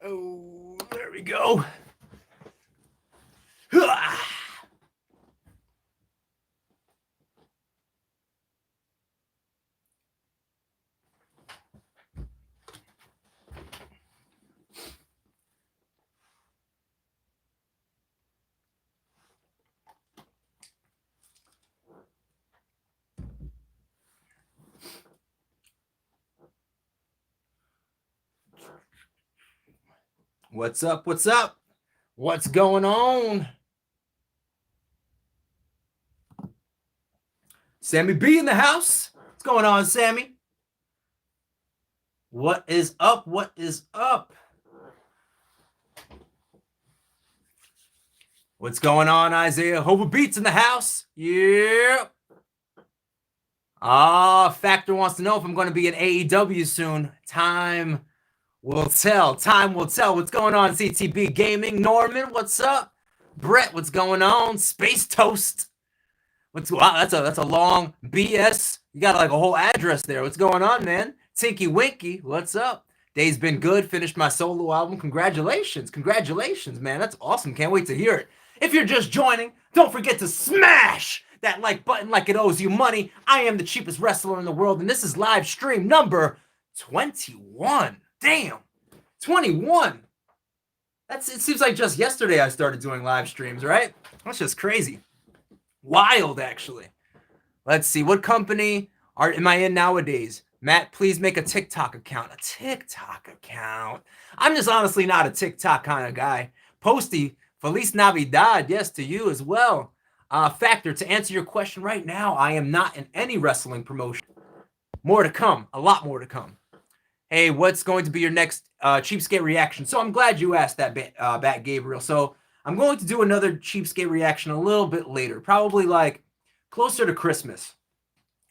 Oh, there we go. What's up? What's up? What's going on? Sammy B in the house. What's going on, Sammy? What is up? What is up? What's going on, Isaiah? Hova Beats in the house. Yeah. Factor wants to know if I'm going to be in AEW soon. Time will tell. Time will tell. What's going on, CTB Gaming? Norman, what's up? Brett, what's going on? Space Toast. Wow, that's a long BS. You got like a whole address there. What's going on, man? Tinky Winky, what's up? Day's been good. Finished my solo album. Congratulations. Congratulations, man. That's awesome. Can't wait to hear it. If you're just joining, don't forget to smash that like button like it owes you money. I am the cheapest wrestler in the world, and this is live stream number 21. Damn. 21. It seems like just yesterday I started doing live streams, right? That's just crazy. Wild, actually. Let's see. What company am I in nowadays? Matt, please make a TikTok account. A TikTok account? I'm just honestly not a TikTok kind of guy. Posty, Feliz Navidad. Yes, to you as well. Factor, to answer your question right now, I am not in any wrestling promotion. More to come. A lot more to come. Hey, what's going to be your next Cheapskate reaction? So I'm glad you asked that, Bat Gabriel. So I'm going to do another Cheapskate reaction a little bit later, probably like closer to Christmas.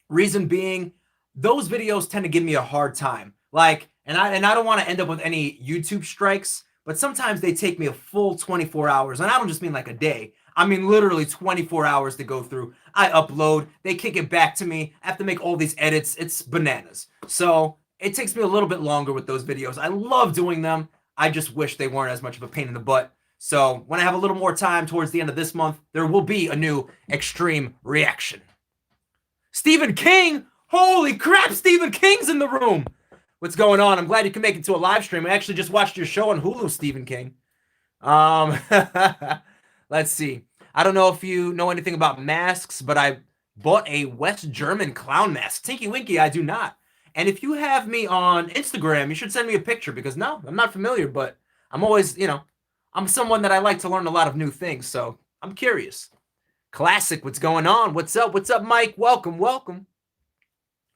Reason being, those videos tend to give me a hard time. Like, and I don't want to end up with any YouTube strikes, but sometimes they take me a full 24 hours. And I don't just mean like a day. I mean literally 24 hours to go through. I upload, they kick it back to me. I have to make all these edits. It's bananas. So it takes me a little bit longer with those videos. I love doing them. I just wish they weren't as much of a pain in the butt. So when I have a little more time towards the end of this month, there will be a new Extreme reaction. Stephen King! Holy crap, Stephen King's in the room! What's going on? I'm glad you can make it to a live stream. I actually just watched your show on Hulu, Stephen King. Let's see. I don't know if you know anything about masks, but I bought a West German clown mask. Tinky Winky, I do not. And if you have me on Instagram, you should send me a picture because no, I'm not familiar, but I'm always, I'm someone that I like to learn a lot of new things, so I'm curious. Classic, what's going on? What's up? What's up, Mike? Welcome, welcome.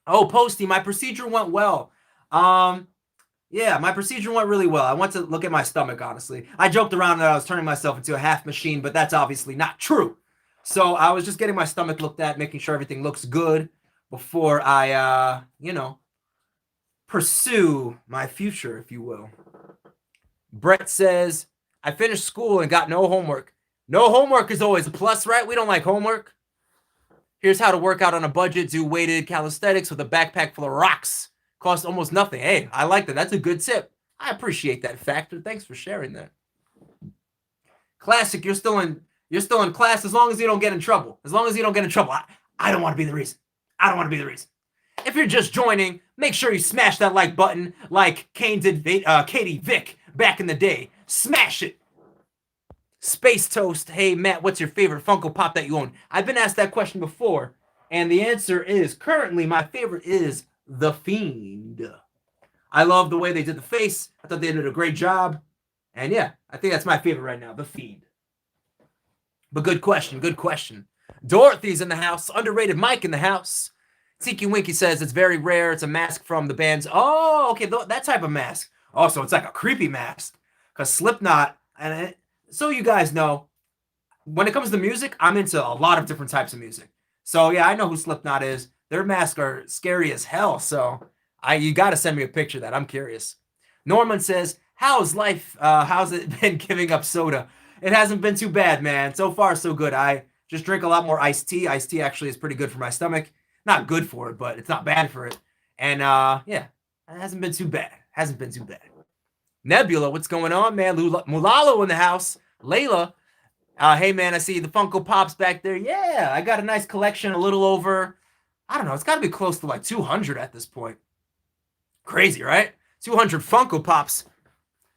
Oh, Posty, my procedure went well. Yeah, my procedure went really well. I went to look at my stomach, honestly. I joked around that I was turning myself into a half machine, but that's obviously not true. So I was just getting my stomach looked at, making sure everything looks good before I, pursue my future, if you will. Brett says, I finished school and got no homework. No homework is always a plus, right? We don't like homework. Here's how to work out on a budget. Do weighted calisthenics with a backpack full of rocks. Costs almost nothing. Hey, I like that. That's a good tip. I appreciate that, Factor. Thanks for sharing that. Classic, you're still in class as long as you don't get in trouble. As long as you don't get in trouble. I don't want to be the reason. I don't want to be the reason. If you're just joining, make sure you smash that like button like Kane did Katie Vick back in the day. Smash it. Space Toast, hey Matt, what's your favorite Funko Pop that you own? I've been asked that question before, and the answer is currently my favorite is The Fiend. I love the way they did the face. I thought they did a great job. And yeah, I think that's my favorite right now, The Fiend. But good question, good question. Dorothy's in the house. Underrated Mike in the house. Tiki Winky says it's very rare. It's a mask from the band's. Oh, okay, that type of mask. Oh, so it's like a creepy mask. Because Slipknot, so you guys know, when it comes to music, I'm into a lot of different types of music. So yeah, I know who Slipknot is. Their masks are scary as hell. So you got to send me a picture of that. I'm curious. Norman says, how's life? How's it been giving up soda? It hasn't been too bad, man. So far, so good. I just drink a lot more iced tea. Iced tea actually is pretty good for my stomach. Not good for it, but it's not bad for it. And yeah, it hasn't been too bad. Hasn't been too bad. Nebula, what's going on, man? Mulalo in the house. Layla, hey, man, I see the Funko Pops back there. Yeah, I got a nice collection, a little over, I don't know, it's got to be close to like 200 at this point. Crazy, right? 200 Funko Pops.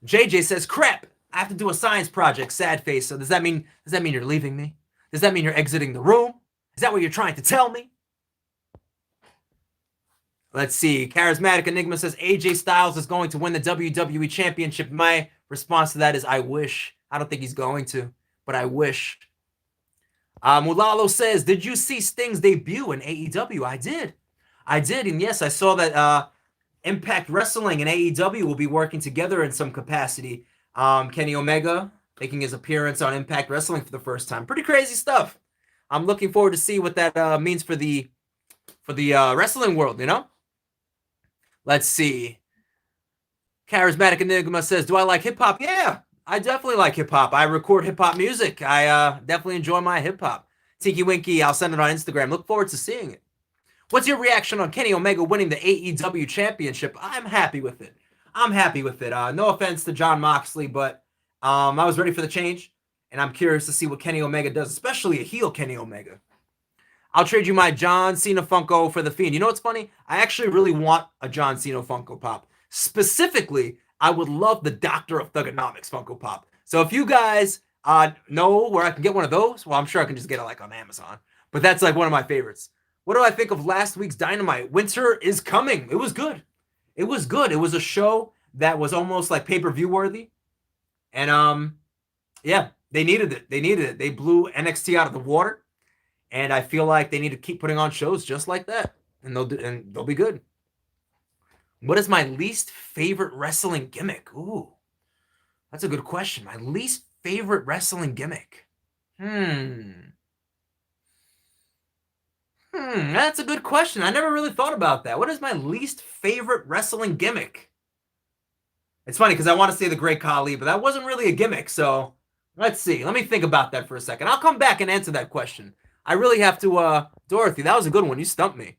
JJ says, crap, I have to do a science project, sad face. So does that mean you're leaving me? Does that mean you're exiting the room? Is that what you're trying to tell me? Let's see. Charismatic Enigma says AJ Styles is going to win the WWE Championship. My response to that is I wish. I don't think he's going to, but I wish. Mulalo says, did you see Sting's debut in AEW? I did. And yes, I saw that Impact Wrestling and AEW will be working together in some capacity. Kenny Omega making his appearance on Impact Wrestling for the first time. Pretty crazy stuff. I'm looking forward to see what that means for the wrestling world, you know? Let's see. Charismatic Enigma says, do I like hip-hop? Yeah, I definitely like hip-hop. I record hip-hop music. I definitely enjoy my hip-hop. Tiki Winky, I'll send it on Instagram. Look forward to seeing it. What's your reaction on Kenny Omega winning the AEW Championship? I'm happy with it. No offense to Jon Moxley, but I was ready for the change, and I'm curious to see what Kenny Omega does, especially a heel Kenny Omega. I'll trade you my John Cena Funko for the Fiend. You know what's funny? I actually really want a John Cena Funko Pop. Specifically, I would love the Doctor of Thugonomics Funko Pop. So if you guys know where I can get one of those, well, I'm sure I can just get it like on Amazon. But that's like one of my favorites. What do I think of last week's Dynamite? Winter is coming. It was good. It was a show that was almost like pay-per-view worthy. And yeah, they needed it. They blew NXT out of the water. And I feel like they need to keep putting on shows just like that. And they'll be good. What is my least favorite wrestling gimmick? Ooh, that's a good question. My least favorite wrestling gimmick. That's a good question. I never really thought about that. What is my least favorite wrestling gimmick? It's funny because I want to say the Great Khali, but that wasn't really a gimmick. So let's see. Let me think about that for a second. I'll come back and answer that question. I really have to, Dorothy, that was a good one. You stumped me.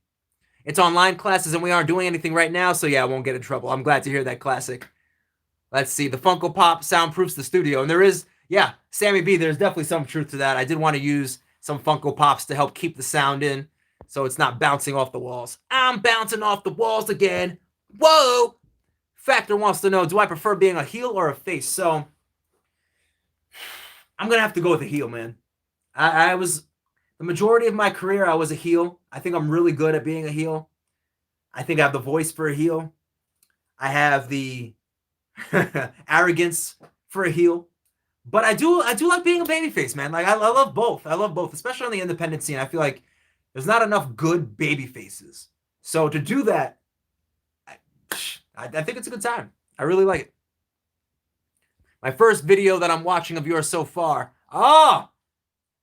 It's online classes and we aren't doing anything right now, so yeah, I won't get in trouble. I'm glad to hear that classic. Let's see. The Funko Pop soundproofs the studio. And there is, yeah, Sammy B, there's definitely some truth to that. I did want to use some Funko Pops to help keep the sound in so it's not bouncing off the walls. I'm bouncing off the walls again. Whoa! Factor wants to know, do I prefer being a heel or a face? So I'm going to have to go with a heel, man. I was... The majority of my career, I was a heel. I think I'm really good at being a heel. I think I have the voice for a heel. I have the arrogance for a heel. But I do like being a babyface, man. Like I love both. I love both, especially on the independent scene. I feel like there's not enough good baby faces. So to do that, I think it's a good time. I really like it. My first video that I'm watching of yours so far.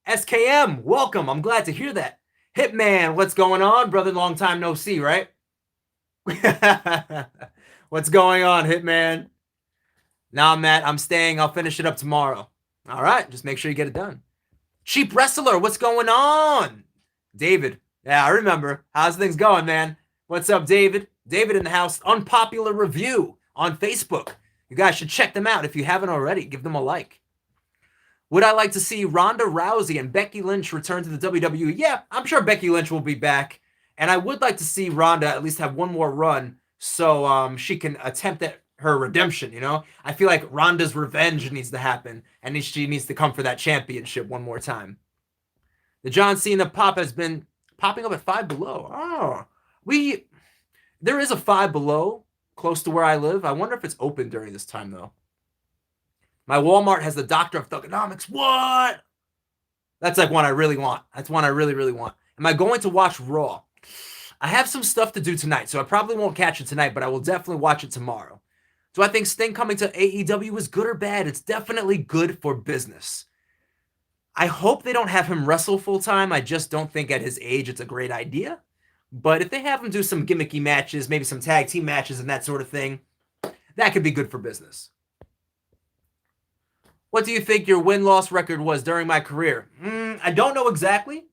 SKM, welcome. I'm glad to hear that. Hitman, what's going on? Brother, long time no see, right? What's going on, Hitman? Nah, Matt, I'm staying. I'll finish it up tomorrow. All right, just make sure you get it done. Cheap Wrestler, what's going on? David, yeah, I remember. How's things going, man? What's up, David? David in the house. Unpopular review on Facebook. You guys should check them out if you haven't already. Give them a like. Would I like to see Ronda Rousey and Becky Lynch return to the WWE? Yeah, I'm sure Becky Lynch will be back. And I would like to see Ronda at least have one more run so she can attempt at her redemption, you know? I feel like Ronda's revenge needs to happen, and she needs to come for that championship one more time. The John Cena pop has been popping up at Five Below. There is a Five Below close to where I live. I wonder if it's open during this time, though. My Walmart has the Doctor of Thugonomics. What? That's like one I really want. That's one I really, really want. Am I going to watch Raw? I have some stuff to do tonight, so I probably won't catch it tonight, but I will definitely watch it tomorrow. Do I think Sting coming to AEW is good or bad? It's definitely good for business. I hope they don't have him wrestle full-time. I just don't think at his age it's a great idea. But if they have him do some gimmicky matches, maybe some tag team matches and that sort of thing, that could be good for business. What do you think your win-loss record was during my career? I don't know exactly,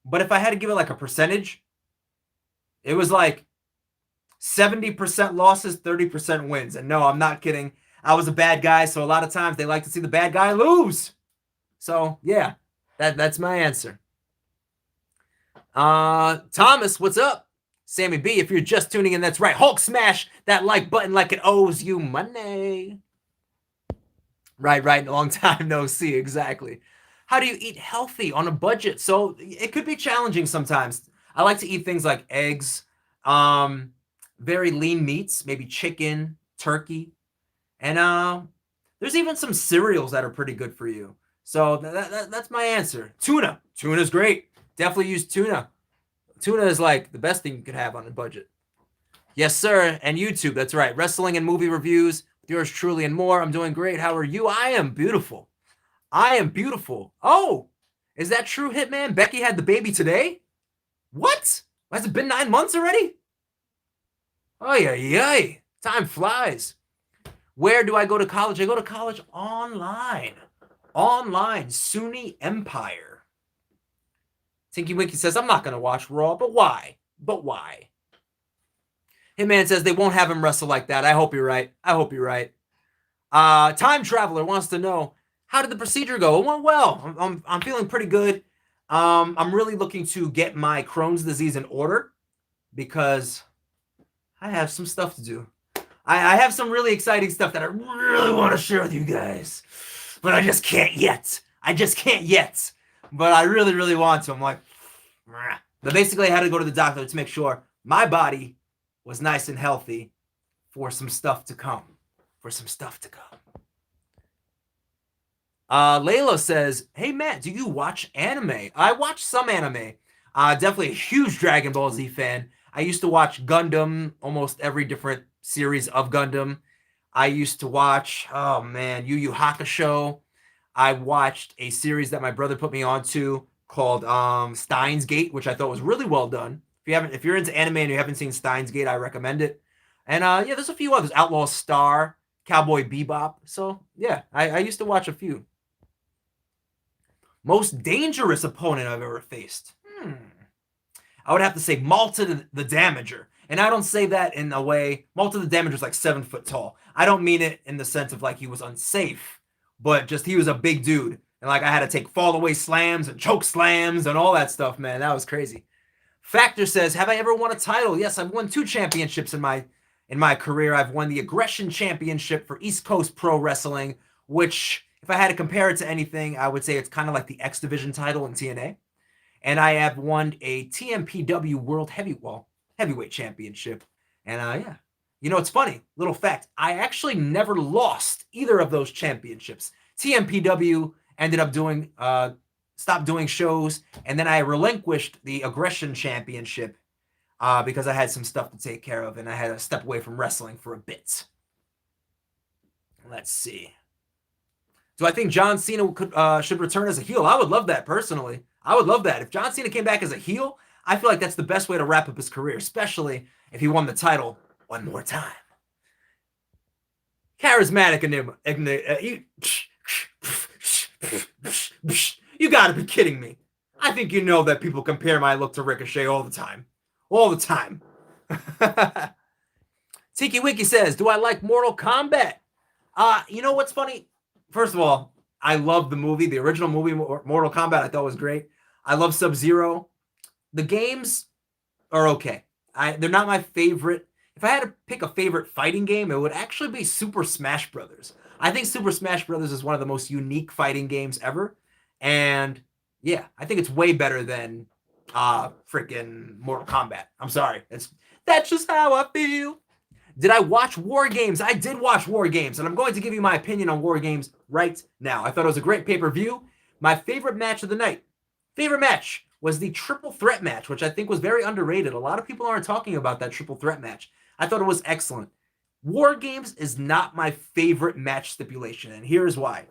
but if I had to give it like a percentage, it was like 70% losses, 30% wins. And no, I'm not kidding. I was a bad guy, so a lot of times they like to see the bad guy lose. So yeah, that's my answer. Thomas, what's up? Sammy B, if you're just tuning in, that's right. Hulk smash that like button like it owes you money. Right. Long time no see, exactly. How do you eat healthy on a budget? So it could be challenging sometimes. I like to eat things like eggs, very lean meats, maybe chicken, turkey, and there's even some cereals that are pretty good for you. So that's my answer. Tuna. Tuna's great. Definitely use tuna. Tuna is like the best thing you could have on a budget. Yes, sir. And YouTube. That's right. Wrestling and movie reviews. Yours truly and more. I'm doing great. How are you? I am beautiful. I am beautiful. Oh, is that true, Hitman? Becky had the baby today? What? Has it been 9 months already? Oh, yeah. Time flies. Where do I go to college? I go to college online. Online. Sunni Empire. Tinky Winky says, I'm not going to watch Raw, but why? But why? Hitman says they won't have him wrestle like that. I hope you're right. I hope you're right. Time Traveler wants to know, how did the procedure go? It went well. I'm feeling pretty good. I'm really looking to get my Crohn's disease in order because I have some stuff to do. I have some really exciting stuff that I really want to share with you guys, but I just can't yet. But I really, really want to. I'm like, but basically I had to go to the doctor to make sure my body was nice and healthy for some stuff to come. Layla says, hey, Matt, do you watch anime? I watch some anime. Definitely a huge Dragon Ball Z fan. I used to watch Gundam, almost every different series of Gundam. I used to watch, Yu Yu Hakusho. I watched a series that my brother put me onto called Steins Gate, which I thought was really well done. If you're into anime and you haven't seen Steins Gate, I recommend it. And there's a few others. Outlaw Star, Cowboy Bebop. So yeah, I used to watch a few. Most dangerous opponent I've ever faced. I would have to say Malta the Damager. And I don't say that in a way, Malta the Damager's like 7 foot tall. I don't mean it in the sense of like he was unsafe, but just he was a big dude. And like I had to take fall away slams and choke slams and all that stuff, man. That was crazy. Factor says, have I ever won a title? Yes, I've won 2 championships in my career. I've won the Aggression Championship for East Coast Pro Wrestling, which if I had to compare it to anything, I would say it's kind of like the X Division title in TNA. And I have won a TMPW World Heavyweight Championship. And it's funny, little fact, I actually never lost either of those championships. TMPW ended up stopped doing shows, and then I relinquished the Aggression Championship because I had some stuff to take care of, and I had to step away from wrestling for a bit. Let's see. Do I think John Cena should return as a heel? I would love that, personally. I would love that. If John Cena came back as a heel, I feel like that's the best way to wrap up his career, especially if he won the title one more time. Charismatic enigma. You gotta be kidding me. I think you know that people compare my look to Ricochet all the time. Tiki Wiki says, do I like Mortal Kombat? You know what's funny? First of all, I love the movie. The original movie, Mortal Kombat, I thought was great. I love Sub-Zero. The games are okay. They're not my favorite. If I had to pick a favorite fighting game, it would actually be Super Smash Brothers. I think Super Smash Brothers is one of the most unique fighting games ever. And yeah, I think it's way better than freaking Mortal Kombat. I'm sorry. That's just how I feel. Did I watch War Games? I did watch War Games, and I'm going to give you my opinion on War Games right now. I thought it was a great pay-per-view. My favorite match of the night. Favorite match was the triple threat match, which I think was very underrated. A lot of people aren't talking about that triple threat match. I thought it was excellent. War Games is not my favorite match stipulation, and here's why.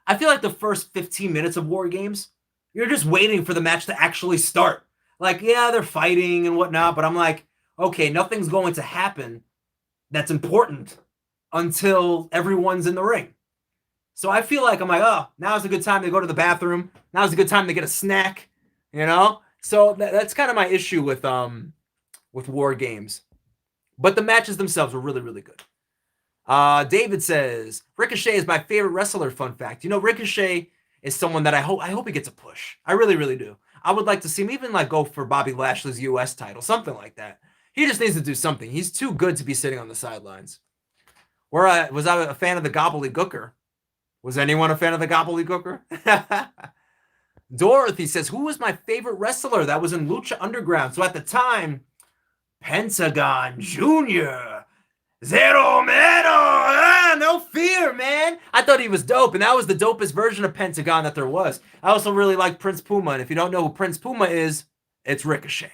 I feel like the first 15 minutes of War Games, you're just waiting for the match to actually start. Like, yeah, they're fighting and whatnot, but I'm like, okay, nothing's going to happen that's important until everyone's in the ring. So I feel like I'm like, oh, now's a good time to go to the bathroom. Now's a good time to get a snack, you know? So that's kind of my issue with War Games. But the matches themselves were really, really good. David says, Ricochet is my favorite wrestler, fun fact. You know, Ricochet is someone that I hope he gets a push. I really, really do. I would like to see him even like go for Bobby Lashley's US title, something like that. He just needs to do something. He's too good to be sitting on the sidelines. Was I a fan of the gobbledygooker? Was anyone a fan of the gobbledygooker? Dorothy says, who was my favorite wrestler that was in Lucha Underground? So at the time, Pentagon Jr., Zero Mero, no fear, man. I thought he was dope, and that was the dopest version of Pentagon that there was. I also really like Prince Puma, and if you don't know who Prince Puma is, it's Ricochet.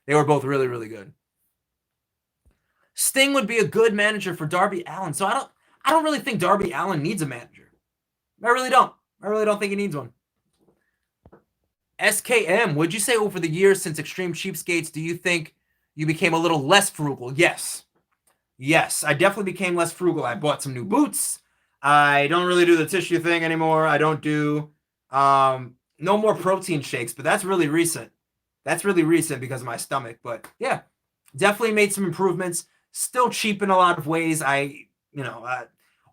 They were both really, really good. Sting would be a good manager for Darby Allin, so I don't really think Darby Allin needs a manager. I really don't. I really don't think he needs one. SKM, would you say over the years since Extreme Cheapskates, do you think you became a little less frugal? Yes. Yes, I definitely became less frugal. I bought some new boots. I don't really do the tissue thing anymore. I don't do no more protein shakes, but that's really recent. That's really recent because of my stomach. But yeah, definitely made some improvements. Still cheap in a lot of ways.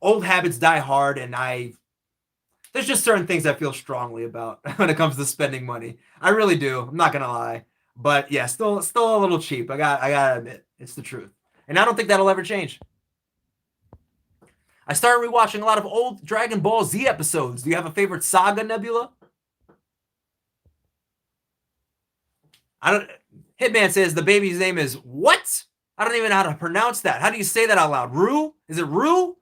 Old habits die hard, and there's just certain things I feel strongly about when it comes to spending money. I really do. I'm not gonna lie. But yeah, still a little cheap. I gotta admit, it's the truth. And I don't think that'll ever change. I started rewatching a lot of old Dragon Ball Z episodes. Do you have a favorite saga, Nebula? Hitman says the baby's name is what? I don't even know how to pronounce that. How do you say that out loud? Rue? Is it Rue?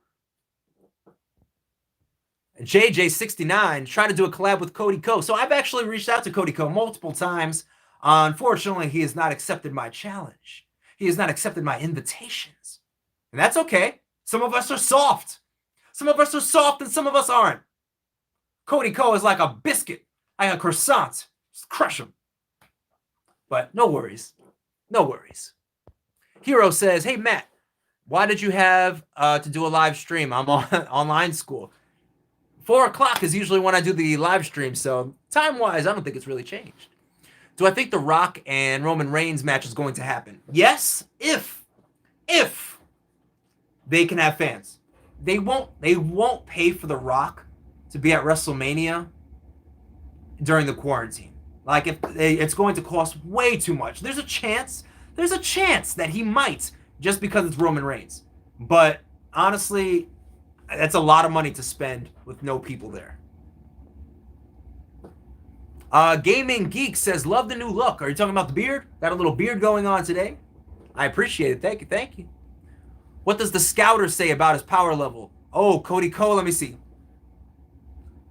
JJ69 tried to do a collab with Cody Ko. So I've actually reached out to Cody Ko multiple times. Unfortunately, he has not accepted my challenge. He has not accepted my invitations. And that's okay. Some of us are soft. Some of us are soft and some of us aren't. Cody Ko is like a biscuit. Like a croissant. Just crush him. But no worries. No worries. Hero says, hey, Matt, why did you have to do a live stream? I'm on online school. 4 o'clock is usually when I do the live stream. So time-wise, I don't think it's really changed. Do I think The Rock and Roman Reigns match is going to happen? Yes, if they can have fans. They won't pay for The Rock to be at WrestleMania during the quarantine. Like, it's going to cost way too much. There's a chance that he might, just because it's Roman Reigns. But honestly, that's a lot of money to spend with no people there. Gaming Geek says, love the new look. Are you talking about the beard? Got a little beard going on today. I appreciate it. Thank you. Thank you. What does the scouter say about his power level? Oh, Cody Ko, let me see.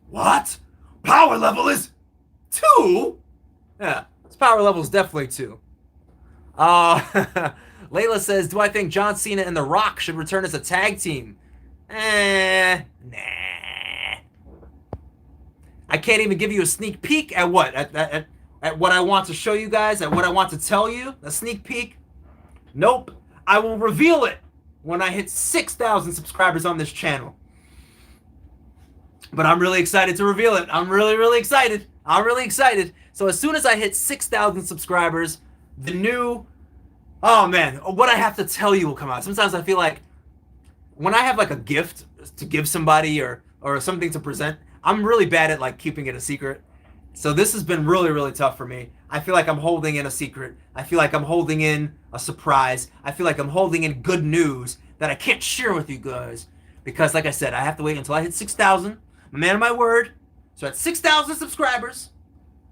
What? Power level is 2? Yeah, his power level is definitely 2. Layla says, do I think John Cena and The Rock should return as a tag team? Nah. I can't even give you a sneak peek at what? At what I want to show you guys, at what I want to tell you. A sneak peek? Nope. I will reveal it when I hit 6,000 subscribers on this channel. But I'm really excited to reveal it. I'm really, really excited. I'm really excited. So as soon as I hit 6,000 subscribers, the new... Oh, man. What I have to tell you will come out. Sometimes I feel like when I have like a gift to give somebody or something to present, I'm really bad at like keeping it a secret. So this has been really, really tough for me. I feel like I'm holding in a secret. I feel like I'm holding in a surprise. I feel like I'm holding in good news that I can't share with you guys. Because like I said, I have to wait until I hit 6,000. I'm a man of my word. So at 6,000 subscribers,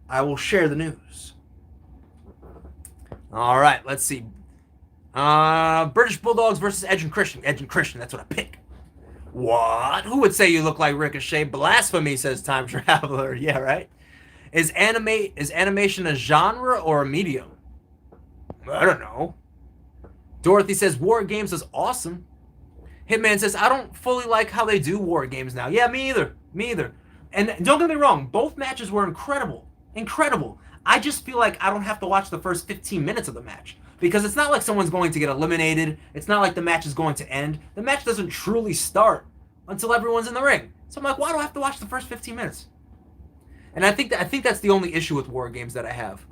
I will share the news. All right, let's see. British Bulldogs versus Edge and Christian. Edge and Christian, that's what I pick. What? Who would say you look like Ricochet? Blasphemy, says Time Traveler. Yeah, right? Is animation a genre or a medium? I don't know. Dorothy says War Games is awesome. Hitman says, I don't fully like how they do War Games now. Yeah, me either. Me either. And don't get me wrong, both matches were incredible. Incredible. I just feel like I don't have to watch the first 15 minutes of the match. Because it's not like someone's going to get eliminated. It's not like the match is going to end. The match doesn't truly start until everyone's in the ring. So I'm like, why do I have to watch the first 15 minutes? And I think that's the only issue with War Games that I have.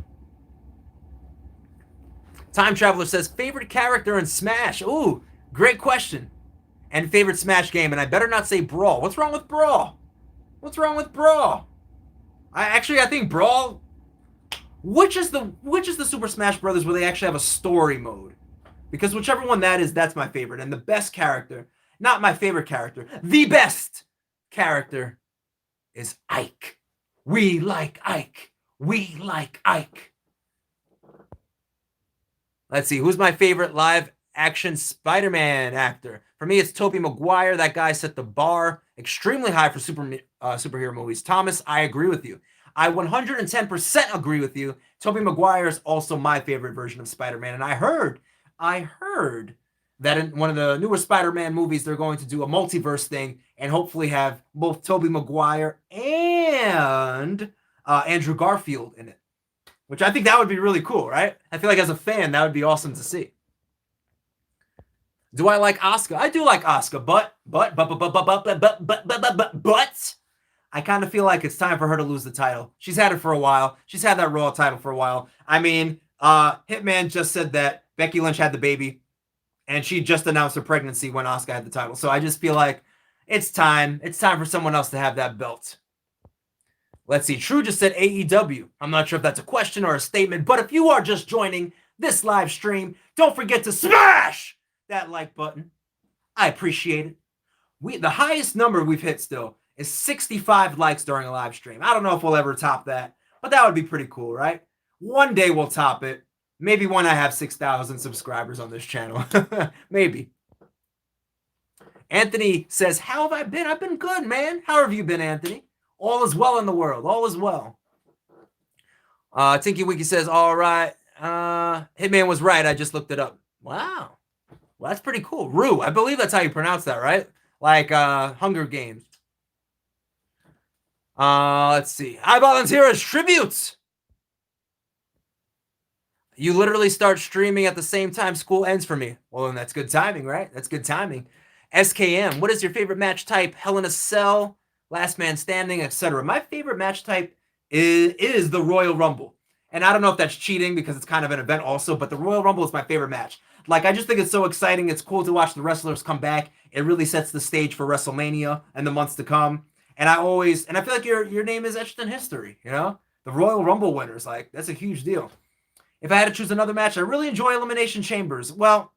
Time Traveler says, favorite character in Smash? Ooh, great question. And favorite Smash game, and I better not say Brawl. What's wrong with Brawl? What's wrong with Brawl? I think Brawl. Which is the Super Smash Brothers where they actually have a story mode? Because whichever one that is, that's my favorite. And the best character, not my favorite character, the best character is Ike. We like Ike. We like Ike. Let's see, who's my favorite live action Spider-Man actor? For me, it's Tobey Maguire. That guy set the bar extremely high for superhero movies. Thomas, I agree with you. I 110% agree with you. Tobey Maguire is also my favorite version of Spider-Man. And I heard that in one of the newer Spider-Man movies, they're going to do a multiverse thing and hopefully have both Tobey Maguire and Andrew Garfield in it, which I think that would be really cool, right? I feel like as a fan, that would be awesome to see. Do I like Asuka? I do like Asuka, but I kind of feel like it's time for her to lose the title. She's had it for a while. She's had that Raw title for a while. I mean, Hitman just said that Becky Lynch had the baby, and she just announced her pregnancy when Asuka had the title. So I just feel like it's time. It's time for someone else to have that belt. Let's see. True just said AEW. I'm not sure if that's a question or a statement, but if you are just joining this live stream, don't forget to smash that like button. I appreciate it. The highest number we've hit still is 65 likes during a live stream. I don't know if we'll ever top that, but that would be pretty cool, right? One day we'll top it. Maybe when I have 6,000 subscribers on this channel. Maybe. Anthony says, how have I been? I've been good, man. How have you been, Anthony? All is well in the world. All is well. Tinky Winky says, all right. Hitman was right. I just looked it up. Wow. Well, that's pretty cool. Rue. I believe that's how you pronounce that, right? Like Hunger Games. Let's see. I volunteer as tributes. You literally start streaming at the same time school ends for me. Well, then that's good timing, right? That's good timing. SKM. What is your favorite match type? Hell in a Cell, Last Man Standing, etc. My favorite match type is the Royal Rumble. And I don't know if that's cheating because it's kind of an event also, but the Royal Rumble is my favorite match. Like, I just think it's so exciting. It's cool to watch the wrestlers come back. It really sets the stage for WrestleMania and the months to come. And I feel like your name is etched in history, you know? The Royal Rumble winners, like, that's a huge deal. If I had to choose another match, I really enjoy Elimination Chambers. Well,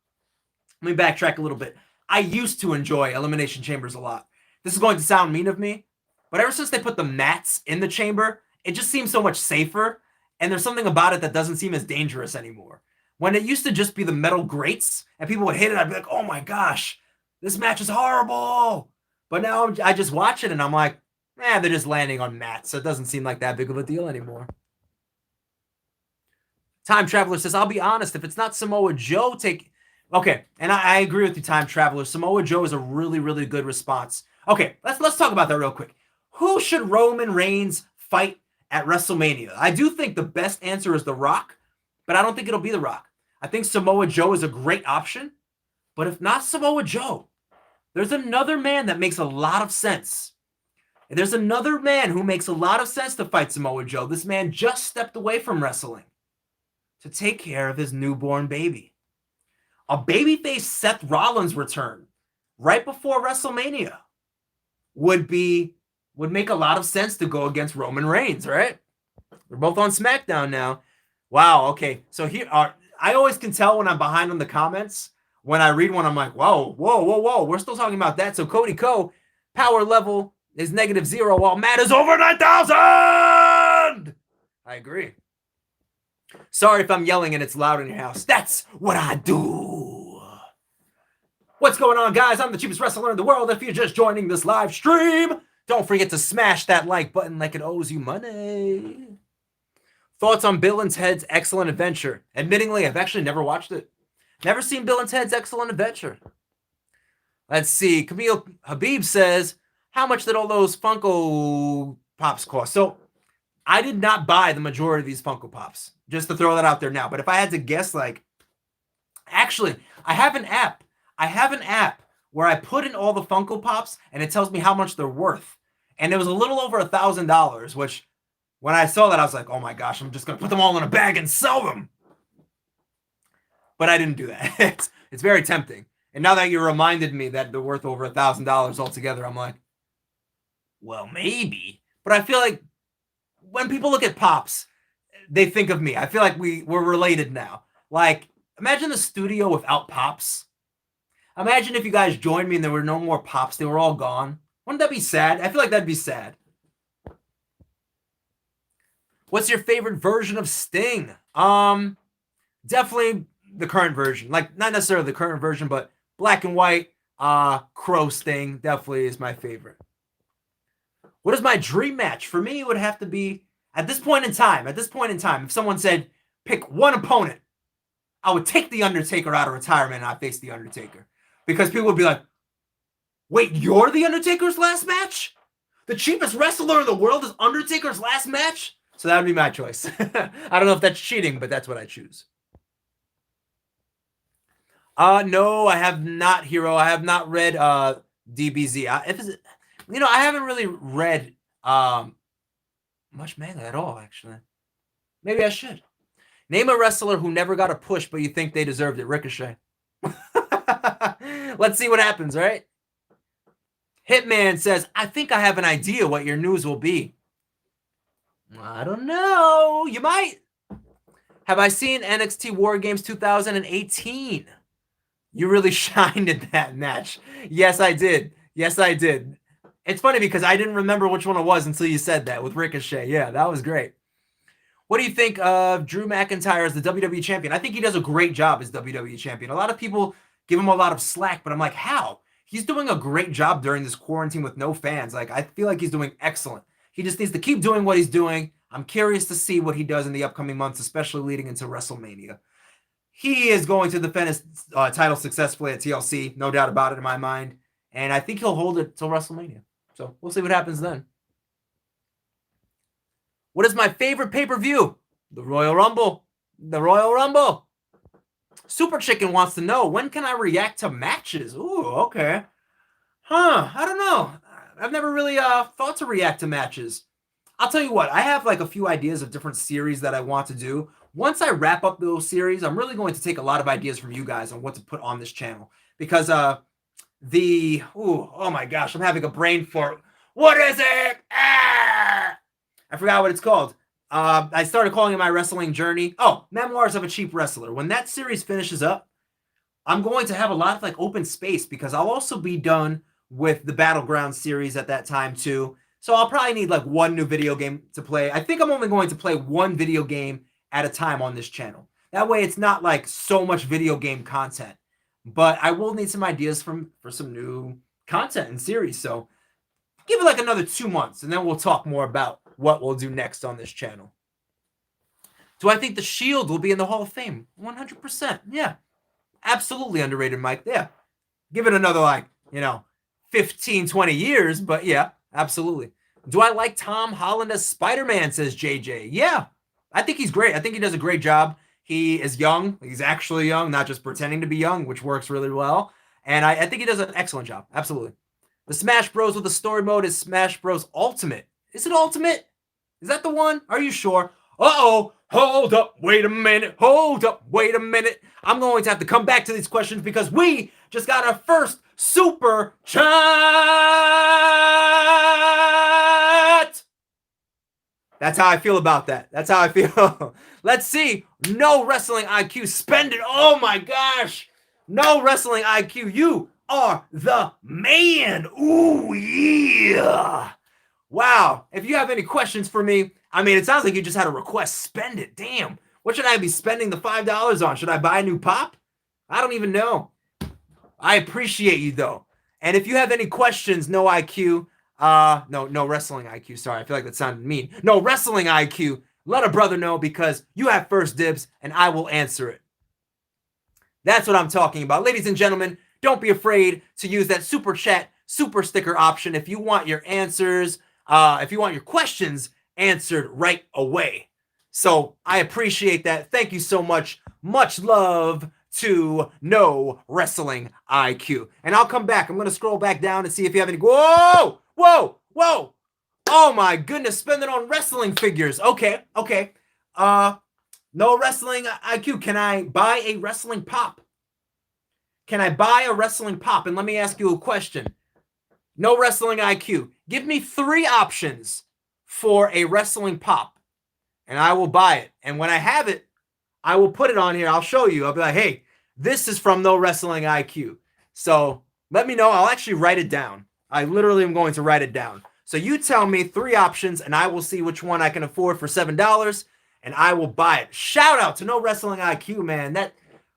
let me backtrack a little bit. I used to enjoy Elimination Chambers a lot. This is going to sound mean of me, but ever since they put the mats in the chamber, it just seems so much safer, and there's something about it that doesn't seem as dangerous anymore. When it used to just be the metal grates, and people would hit it, I'd be like, oh my gosh, this match is horrible. But now I just watch it, and I'm like, they're just landing on mats, so it doesn't seem like that big of a deal anymore. Time Traveler says, I'll be honest, if it's not Samoa Joe, Okay, and I agree with you, Time Traveler. Samoa Joe is a really, really good response. Okay, let's talk about that real quick. Who should Roman Reigns fight at WrestleMania? I do think the best answer is The Rock, but I don't think it'll be The Rock. I think Samoa Joe is a great option, but if not Samoa Joe, there's another man that makes a lot of sense. And there's another man who makes a lot of sense to fight Samoa Joe. This man just stepped away from wrestling to take care of his newborn baby. A babyface Seth Rollins return right before WrestleMania would make a lot of sense to go against Roman Reigns, right? We're both on SmackDown now. Wow, okay. So here I always can tell when I'm behind on the comments. When I read one, I'm like, whoa. We're still talking about that. So Cody Ko, power level is -0, while Matt is over 9,000. I agree. Sorry if I'm yelling and it's loud in your house. That's what I do. What's going on, guys? I'm the cheapest wrestler in the world. If you're just joining this live stream, don't forget to smash that like button like it owes you money. Thoughts on Bill and Ted's Excellent Adventure? Admittingly, I've actually never watched it. Never seen Bill and Ted's Excellent Adventure. Let's see. Camille Habib says, how much did all those Funko Pops cost? So I did not buy the majority of these Funko Pops, just to throw that out there now. But if I had to guess, actually, I have an app. Where I put in all the Funko Pops, and it tells me how much they're worth. And it was a little over $1,000, which when I saw that, I was like, oh my gosh, I'm just going to put them all in a bag and sell them. But I didn't do that. It's very tempting. And now that you reminded me that they're worth over $1,000 altogether, I'm like, well, maybe. But I feel like when people look at Pops, they think of me. I feel like we're related now. Like, imagine the studio without Pops. Imagine if you guys joined me and there were no more Pops. They were all gone. Wouldn't that be sad? I feel like that'd be sad. What's your favorite version of Sting? Definitely the current version. Like, not necessarily the current version, but black and white, Crow Sting definitely is my favorite. What is my dream match? For me, it would have to be, at this point in time, if someone said, pick one opponent, I would take The Undertaker out of retirement and I'd face The Undertaker. Because people would be like, wait, you're The Undertaker's last match? The cheapest wrestler in the world is Undertaker's last match? So that would be my choice. I don't know if that's cheating, but that's what I choose. No, I have not, Hero. I have not read DBZ. I haven't really read much manga at all, actually. Maybe I should. Name a wrestler who never got a push, but you think they deserved it. Ricochet. Let's see what happens, right? Hitman says, I think I have an idea what your news will be. I don't know. You might. Have I seen NXT War Games 2018? You really shined in that match. Yes, I did. Yes, I did. It's funny because I didn't remember which one it was until you said that with Ricochet. Yeah, that was great. What do you think of Drew McIntyre as the WWE champion? I think he does a great job as WWE champion. A lot of people give him a lot of slack, but I'm like, how? He's doing a great job during this quarantine with no fans. Like, I feel like he's doing excellent. He just needs to keep doing what he's doing. I'm curious to see what he does in the upcoming months, especially leading into WrestleMania. He is going to defend his title successfully at TLC, no doubt about it in my mind. And I think he'll hold it till WrestleMania. So we'll see what happens then. What is my favorite pay-per-view? The Royal Rumble. The Royal Rumble. Super Chicken wants to know, when can I react to matches? Ooh, okay. I don't know. I've never really thought to react to matches. I'll tell you what, I have like a few ideas of different series that I want to do. Once I wrap up those series, I'm really going to take a lot of ideas from you guys on what to put on this channel. Because oh my gosh, I'm having a brain fart. What is it? I forgot what it's called. I started calling it my wrestling journey. Oh, Memoirs of a Cheap Wrestler. When that series finishes up, I'm going to have a lot of like open space because I'll also be done with the Battleground series at that time too. So I'll probably need like one new video game to play. I think I'm only going to play one video game at a time on this channel. That way it's not like so much video game content. But I will need some ideas for some new content and series. So give it like another 2 months and then we'll talk more about what we'll do next on this channel. Do I think the Shield will be in the Hall of Fame? 100%. Yeah. Absolutely underrated, Mike. Yeah. Give it another 15, 20 years, but yeah, absolutely. Do I like Tom Holland as Spider-Man, says JJ? Yeah. I think he's great. I think he does a great job. He is young. He's actually young, not just pretending to be young, which works really well. And I think he does an excellent job. Absolutely. The Smash Bros. With the story mode is Smash Bros. Ultimate. Is it Ultimate? Is that the one? Are you sure? Uh-oh. Hold up. Wait a minute. Hold up. Wait a minute. I'm going to have to come back to these questions because we just got our first super chat. That's how I feel about that. That's how I feel. Let's see. No wrestling IQ. Spend it. Oh my gosh. No wrestling IQ. You are the man. Ooh, yeah. Wow. If you have any questions for me, I mean, it sounds like you just had a request. Spend it. Damn. What should I be spending the $5 on? Should I buy a new pop? I don't even know. I appreciate you, though. And if you have any questions, no IQ, no wrestling IQ. Sorry, I feel like that sounded mean. No wrestling IQ. Let a brother know because you have first dibs and I will answer it. That's what I'm talking about. Ladies and gentlemen, don't be afraid to use that super chat, super sticker option if you want your answers, if you want your questions answered right away. So I appreciate that. Thank you so much. Much love to No Wrestling IQ. And I'll come back. I'm going to scroll back down and see if you have any. Whoa! Whoa! Whoa! Oh my goodness, spend it on wrestling figures. Okay. No Wrestling IQ. Can I buy a wrestling pop? can I buy a wrestling pop? And let me ask you a question. No wrestling IQ. Give me 3 options for a wrestling pop, and I will buy it. And when I have it, I will put it on here. I'll show you. I'll be like, hey, this is from No Wrestling IQ. So let me know. I'll actually write it down. I literally am going to write it down. So you tell me 3 options, and I will see which one I can afford for $7, and I will buy it. Shout out to No Wrestling IQ, man.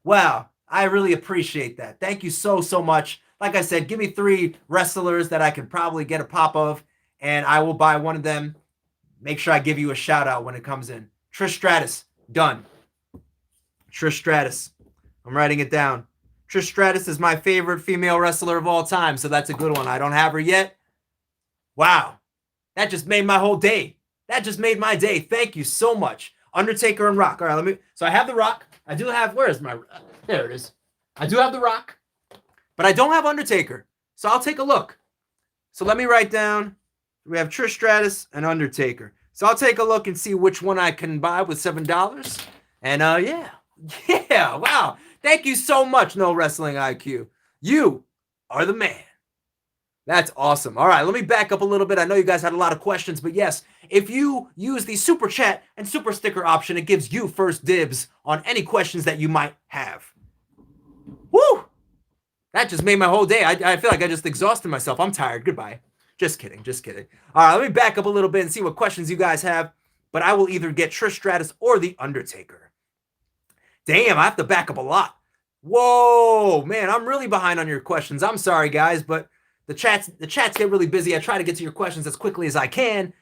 Wow, I really appreciate that. Thank you so, so much. Like I said, give me 3 wrestlers that I can probably get a pop of, and I will buy one of them. Make sure I give you a shout out when it comes in. Trish Stratus, done. Trish Stratus. I'm writing it down. Trish Stratus is my favorite female wrestler of all time, so that's a good one. I don't have her yet. Wow. That just made my whole day. That just made my day. Thank you so much. Undertaker and Rock. All right, so I have the Rock. I do have, there it is. I do have the Rock. But I don't have Undertaker, so I'll take a look. So let me write down. We have Trish Stratus and Undertaker. So I'll take a look and see which one I can buy with $7. And yeah, wow. Thank you so much, No Wrestling IQ. You are the man. That's awesome. All right, let me back up a little bit. I know you guys had a lot of questions, but yes, if you use the super chat and super sticker option, it gives you first dibs on any questions that you might have. Woo! That just made my whole day. I feel like I just exhausted myself. I'm tired. Goodbye. Just kidding. Just kidding. All right, let me back up a little bit and see what questions you guys have. But I will either get Trish Stratus or The Undertaker. Damn, I have to back up a lot. Whoa, man, I'm really behind on your questions. I'm sorry, guys, but the chats get really busy. I try to get to your questions as quickly as I can,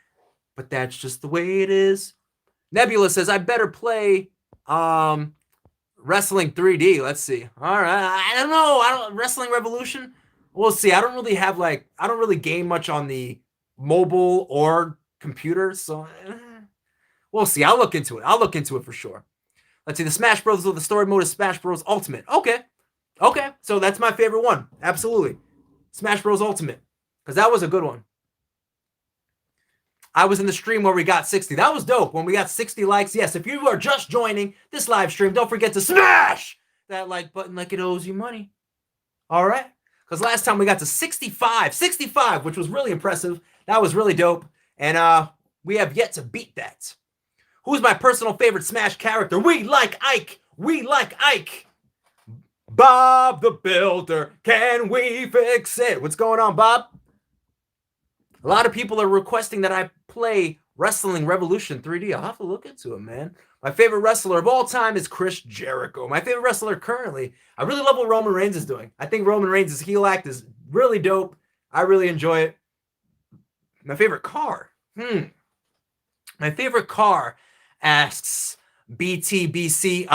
but that's just the way it is. Nebula says, I better play Wrestling 3D. Let's see. All right. I don't know. Wrestling Revolution. We'll see. I don't really game much on the mobile or computer. So we'll see. I'll look into it for sure. Let's see. The Smash Bros. With the story mode is Smash Bros. Ultimate. Okay. So that's my favorite one. Absolutely. Smash Bros. Ultimate. Because that was a good one. I was in the stream where we got 60. That was dope. When we got 60 likes. Yes, if you are just joining this live stream, don't forget to smash that like button like it owes you money. All right? Because last time we got to 65, which was really impressive. That was really dope. And we have yet to beat that. Who's my personal favorite Smash character? We like Ike. Bob the Builder. Can we fix it? What's going on, Bob? A lot of people are requesting that I play Wrestling Revolution 3D. I'll have to look into it, man. My favorite wrestler of all time is Chris Jericho. My favorite wrestler currently, I really love what Roman Reigns is doing. I think Roman Reigns' heel act is really dope. I really enjoy it. My favorite car. My favorite car, asks BTBC.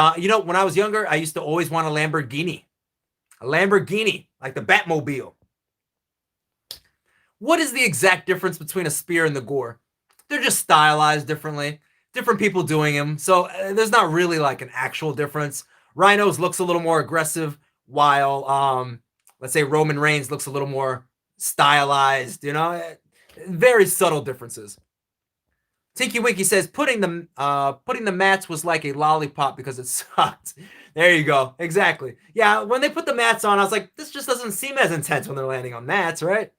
When I was younger, I used to always want a Lamborghini. Like the Batmobile. What is the exact difference between a spear and the gore? They're just stylized differently. Different people doing them. So there's not really like an actual difference. Rhino's looks a little more aggressive, while let's say Roman Reigns looks a little more stylized, very subtle differences. Tinky Winky says putting the mats was like a lollipop because it sucked. There you go. Exactly. Yeah, when they put the mats on, I was like, this just doesn't seem as intense when they're landing on mats, right?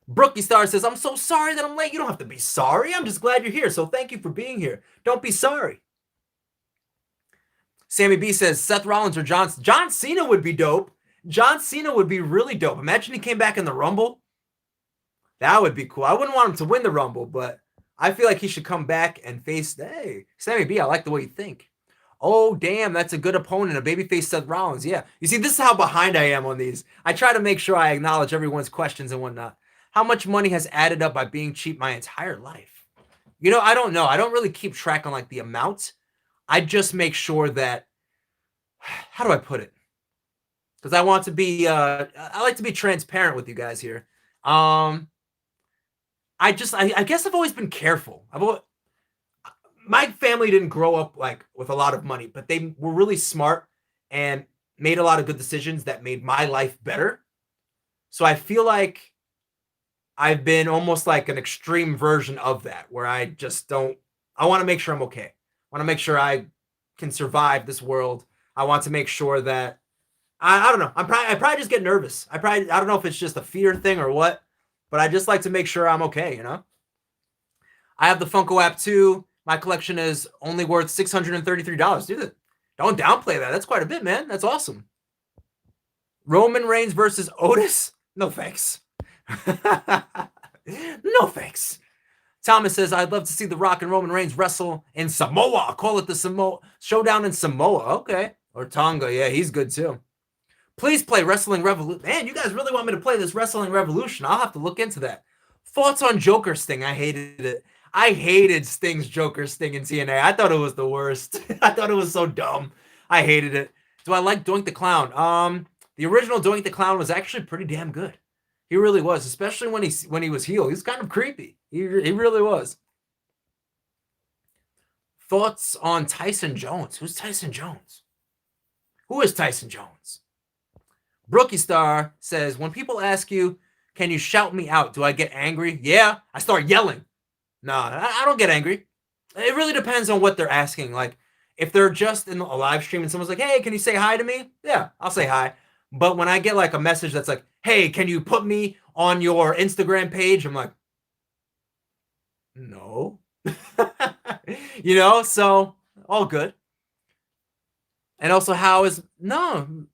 Brookie Star says, I'm so sorry that I'm late. You don't have to be sorry. I'm just glad you're here. So thank you for being here. Don't be sorry. Sammy B says, Seth Rollins or John Cena would be dope. John Cena would be really dope. Imagine he came back in the Rumble. That would be cool. I wouldn't want him to win the Rumble, but I feel like he should come back and face, hey, Sammy B, I like the way you think. Oh, damn, that's a good opponent, a babyface Seth Rollins. Yeah. You see, this is how behind I am on these. I try to make sure I acknowledge everyone's questions and whatnot. How much money has added up by being cheap my entire life? I don't know. I don't really keep track on like the amount. I just make sure that, how do I put it? Because I want to be, I like to be transparent with you guys here. I guess I've always been careful. My family didn't grow up like with a lot of money, but they were really smart and made a lot of good decisions that made my life better. So I feel like I've been almost like an extreme version of that, where I want to make sure I'm okay. I want to make sure I can survive this world. I want to make sure that I don't know. I probably just get nervous. I don't know if it's just a fear thing or what, but I just like to make sure I'm okay, you know? I have the Funko app too. My collection is only worth $633. Dude, don't downplay that. That's quite a bit, man. That's awesome. Roman Reigns versus Otis? No thanks. No thanks. Thomas says, I'd love to see The Rock and Roman Reigns wrestle in Samoa. I'll call it the Samoa Showdown in Samoa. Okay. Or Tonga. Yeah, he's good too. Please play Wrestling Revolution. Man, you guys really want me to play this Wrestling Revolution. I'll have to look into that. Thoughts on Joker Sting? I hated it. I hated Sting's Joker Sting in TNA. I thought it was the worst. I thought it was so dumb. I hated it. Do I like Doink the Clown? The original Doink the Clown was actually pretty damn good. He really was, especially when he was heel. He's kind of creepy. He really was. Thoughts on Tyson Jones? Who's Tyson Jones? Who is Tyson Jones? Brookie Star says, when people ask you, can you shout me out? Do I get angry? Yeah, I start yelling. No, I don't get angry. It really depends on what they're asking. Like, if they're just in a live stream and someone's like, hey, can you say hi to me? Yeah, I'll say hi. But when I get like a message that's like, hey, can you put me on your Instagram page? I'm like, no. You know, so all good. And also, how is, no,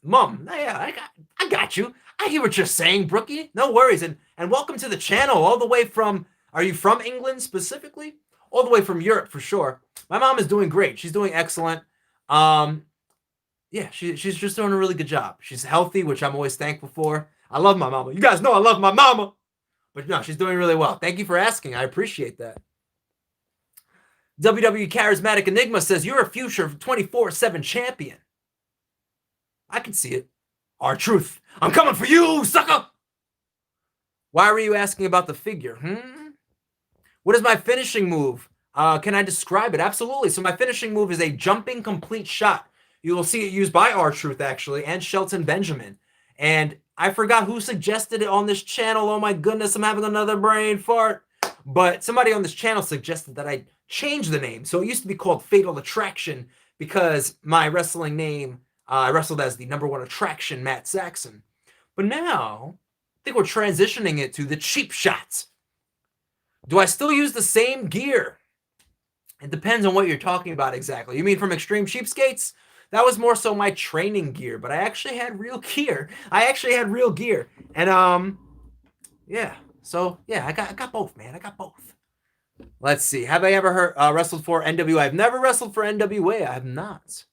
Mom, yeah, I got you. I hear what you're saying, Brookie. No worries. And welcome to the channel all the way from, are you from England specifically? All the way from Europe for sure. My mom is doing great. She's doing excellent. Yeah, she's just doing a really good job. She's healthy, which I'm always thankful for. I love my mama. You guys know I love my mama. But no, she's doing really well. Thank you for asking. I appreciate that. WWE Charismatic Enigma says, you're a future 24/7 champion. I can see it. R-Truth, I'm coming for you, sucker! Why were you asking about the figure? What is my finishing move? Can I describe it? Absolutely. So my finishing move is a jumping complete shot. You will see it used by R-Truth, actually, and Shelton Benjamin. And I forgot who suggested it on this channel. Oh my goodness, I'm having another brain fart. But somebody on this channel suggested that I change the name. So it used to be called Fatal Attraction because my wrestling name, I wrestled as the #1 attraction, Matt Saxon. But now, I think we're transitioning it to the cheap shots. Do I still use the same gear? It depends on what you're talking about exactly. You mean from Extreme Cheapskates? That was more so my training gear, but I actually had real gear. And yeah. So yeah, I got both, man. I got both. Let's see. Have I ever wrestled for NWA? I've never wrestled for NWA. I have not.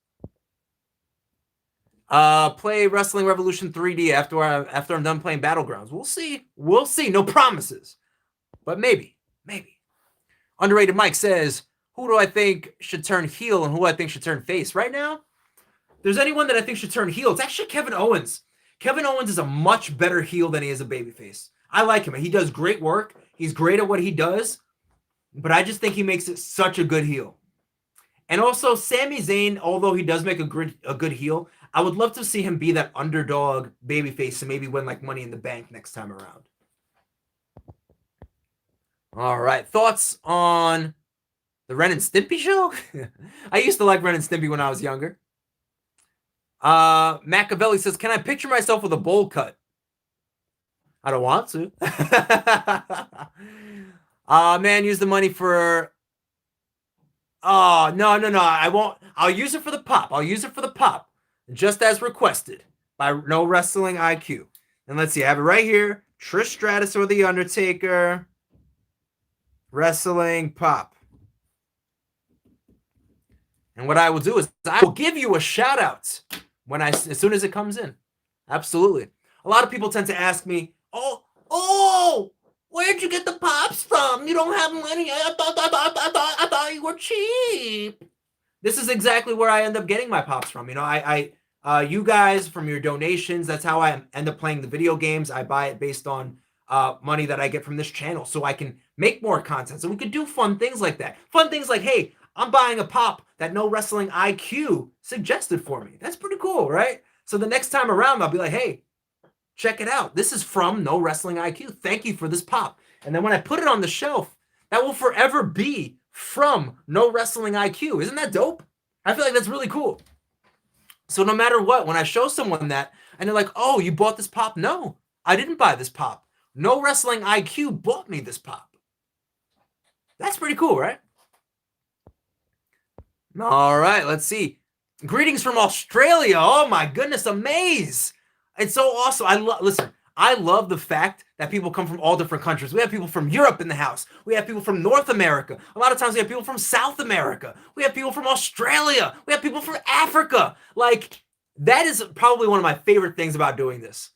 Play Wrestling Revolution 3D after I'm done playing Battlegrounds. We'll see. We'll see. No promises, but maybe. Underrated Mike says, who do I think should turn heel and who I think should turn face? Right now, there's anyone that I think should turn heel. It's actually Kevin Owens. Kevin Owens is a much better heel than he is a babyface. I like him. He does great work. He's great at what he does, but I just think he makes it such a good heel. And also, Sami Zayn, although he does make a good heel, I would love to see him be that underdog babyface and maybe win like Money in the Bank next time around. All right. Thoughts on the Ren and Stimpy show? I used to like Ren and Stimpy when I was younger. Machiavelli says, can I picture myself with a bowl cut? I don't want to. Man, use the money for... Oh, no. I won't. I'll use it for the pop. Just as requested by No Wrestling IQ. And let's see. I have it right here. Trish Stratus or The Undertaker. Wrestling pop. And what I will do is I will give you a shout out as soon as it comes in. Absolutely. A lot of people tend to ask me, oh, where'd you get the pops from? You don't have money. I thought you were cheap. This is exactly where I end up getting my pops from. You know, you guys, from your donations, that's how I end up playing the video games. I buy it based on money that I get from this channel so I can make more content. So we could do fun things like that. Fun things like, hey, I'm buying a pop that No Wrestling IQ suggested for me. That's pretty cool, right? So the next time around, I'll be like, hey, check it out. This is from No Wrestling IQ. Thank you for this pop. And then when I put it on the shelf, that will forever be from No Wrestling IQ. Isn't that dope? I feel like that's really cool. So no matter what, when I show someone that and they're like, oh, you bought this pop? No, I didn't buy this pop. No Wrestling IQ bought me this pop. That's pretty cool, right? All right, let's see. Greetings from Australia. Oh my goodness, amaze. It's so awesome. I love the fact that people come from all different countries. We have people from Europe in the house. We have people from North America. A lot of times we have people from South America. We have people from Australia. We have people from Africa. Like, that is probably one of my favorite things about doing this.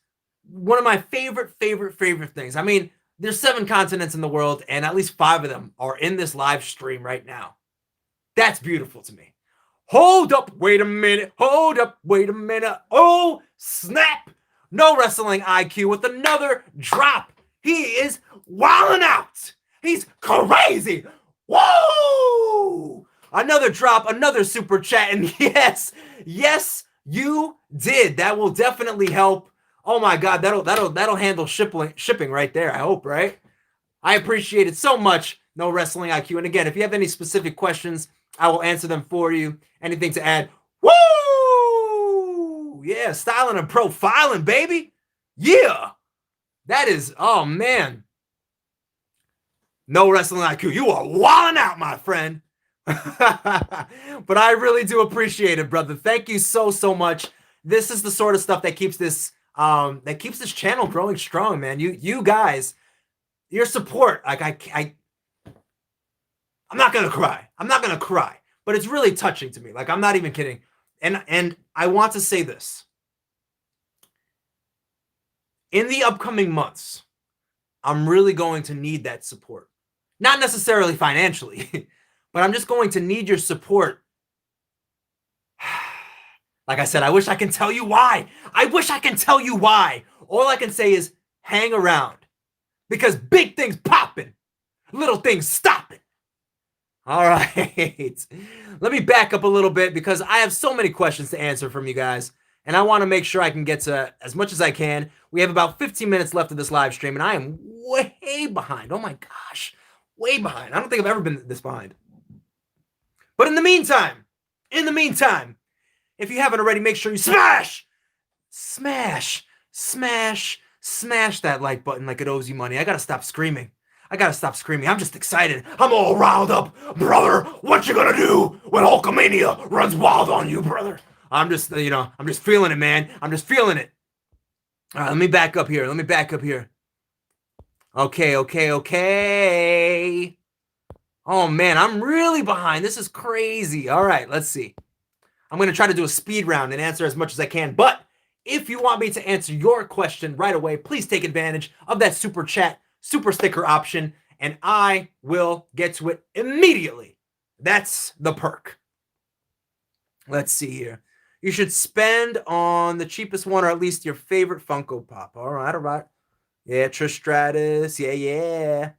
One of my favorite things. I mean, there's 7 continents in the world, and at least 5 of them are in this live stream right now. That's beautiful to me. Hold up, wait a minute. Hold up, wait a minute. Oh, snap. No Wrestling IQ with another drop. He is wilding out. He's crazy. Whoa! Another drop, another super chat. And yes, you did. That will definitely help. Oh my God, that'll handle shipping right there. I hope, right? I appreciate it so much. No Wrestling IQ. And again, if you have any specific questions, I will answer them for you. Anything to add? Woo! Yeah, styling and profiling, baby. Yeah. That is, oh man. No Wrestling IQ. You are wilding out, my friend. But I really do appreciate it, brother. Thank you so much. This is the sort of stuff that keeps this channel growing strong, man. You guys, your support, like I'm not gonna cry. I'm not gonna cry, but it's really touching to me. Like, I'm not even kidding. And I want to say this. In the upcoming months, I'm really going to need that support. Not necessarily financially, but I'm just going to need your support. Like I said, I wish I can tell you why. I wish I can tell you why. All I can say is hang around, because big things popping, little things stopping. All right. Let me back up a little bit because I have so many questions to answer from you guys, and I want to make sure I can get to as much as I can. We have about 15 minutes left of this live stream, and I am way behind. Oh my gosh, way behind. I don't think I've ever been this behind. But in the meantime, if you haven't already, make sure you smash that like button like it owes you money. I gotta stop screaming. I'm just excited. I'm all riled up. Brother, what you gonna do when Hulkamania runs wild on you, brother? I'm just feeling it, man. I'm just feeling it. All right, let me back up here. Okay. Oh, man, I'm really behind. This is crazy. All right, let's see. I'm going to try to do a speed round and answer as much as I can. But if you want me to answer your question right away, please take advantage of that super chat, super sticker option, and I will get to it immediately. That's the perk. Let's see here. You should spend on the cheapest one, or at least your favorite Funko Pop. All right. Yeah, Trish Stratus. Yeah.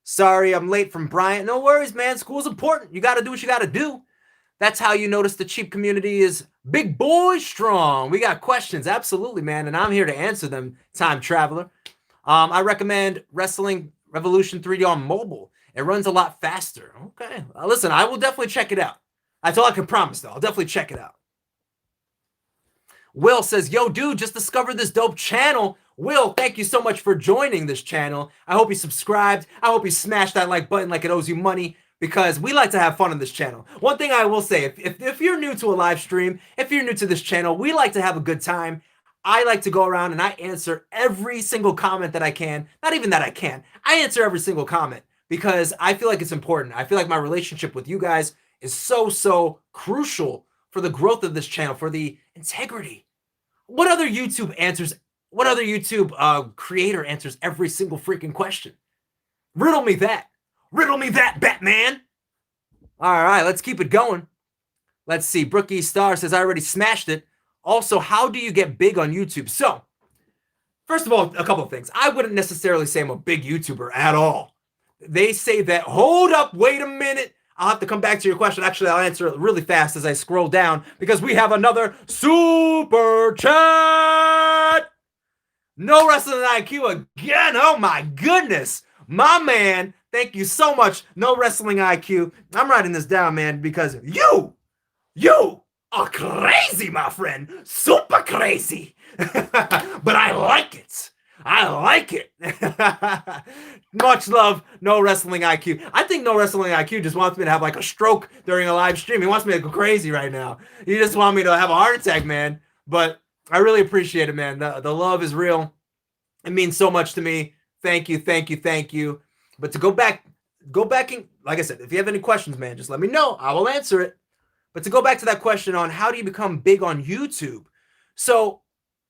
Sorry, I'm late from Bryant. No worries, man. School's important. You got to do what you got to do. That's how you notice the cheap community is big boy strong. We got questions. Absolutely, man. And I'm here to answer them, time traveler. I recommend Wrestling Revolution 3D on mobile. It runs a lot faster. Okay. Listen, I will definitely check it out. That's all I can promise, though. I'll definitely check it out. Will says, yo, dude, just discovered this dope channel. Will, thank you so much for joining this channel. I hope you subscribed. I hope you smashed that like button like it owes you money, because we like to have fun on this channel. One thing I will say, if you're new to a live stream, if you're new to this channel, we like to have a good time. I like to go around and I answer every single comment that I can. Not even that I can. I answer every single comment because I feel like it's important. I feel like my relationship with you guys is so crucial for the growth of this channel, for the integrity. What other YouTube creator answers every single freaking question? Riddle me that, Batman. All right, let's keep it going. Let's see. Brookie Star says, I already smashed it. Also, how do you get big on YouTube? So, first of all, a couple of things. I wouldn't necessarily say I'm a big YouTuber at all. They say that, hold up, wait a minute. I'll have to come back to your question. Actually, I'll answer it really fast as I scroll down because we have another super chat. No Wrestling IQ again. Oh my goodness. My man, thank you so much. No Wrestling IQ. I'm writing this down, man, because you crazy, my friend. Super crazy. But I like it. I like it. Much love, No Wrestling IQ. I think No Wrestling IQ just wants me to have like a stroke during a live stream. He wants me to go crazy right now. He just wants me to have a heart attack, man. But I really appreciate it, man. The love is real. It means so much to me. Thank you, thank you, thank you. But to go back and, like I said, if you have any questions, man, just let me know. I will answer it. But to go back to that question on how do you become big on YouTube? So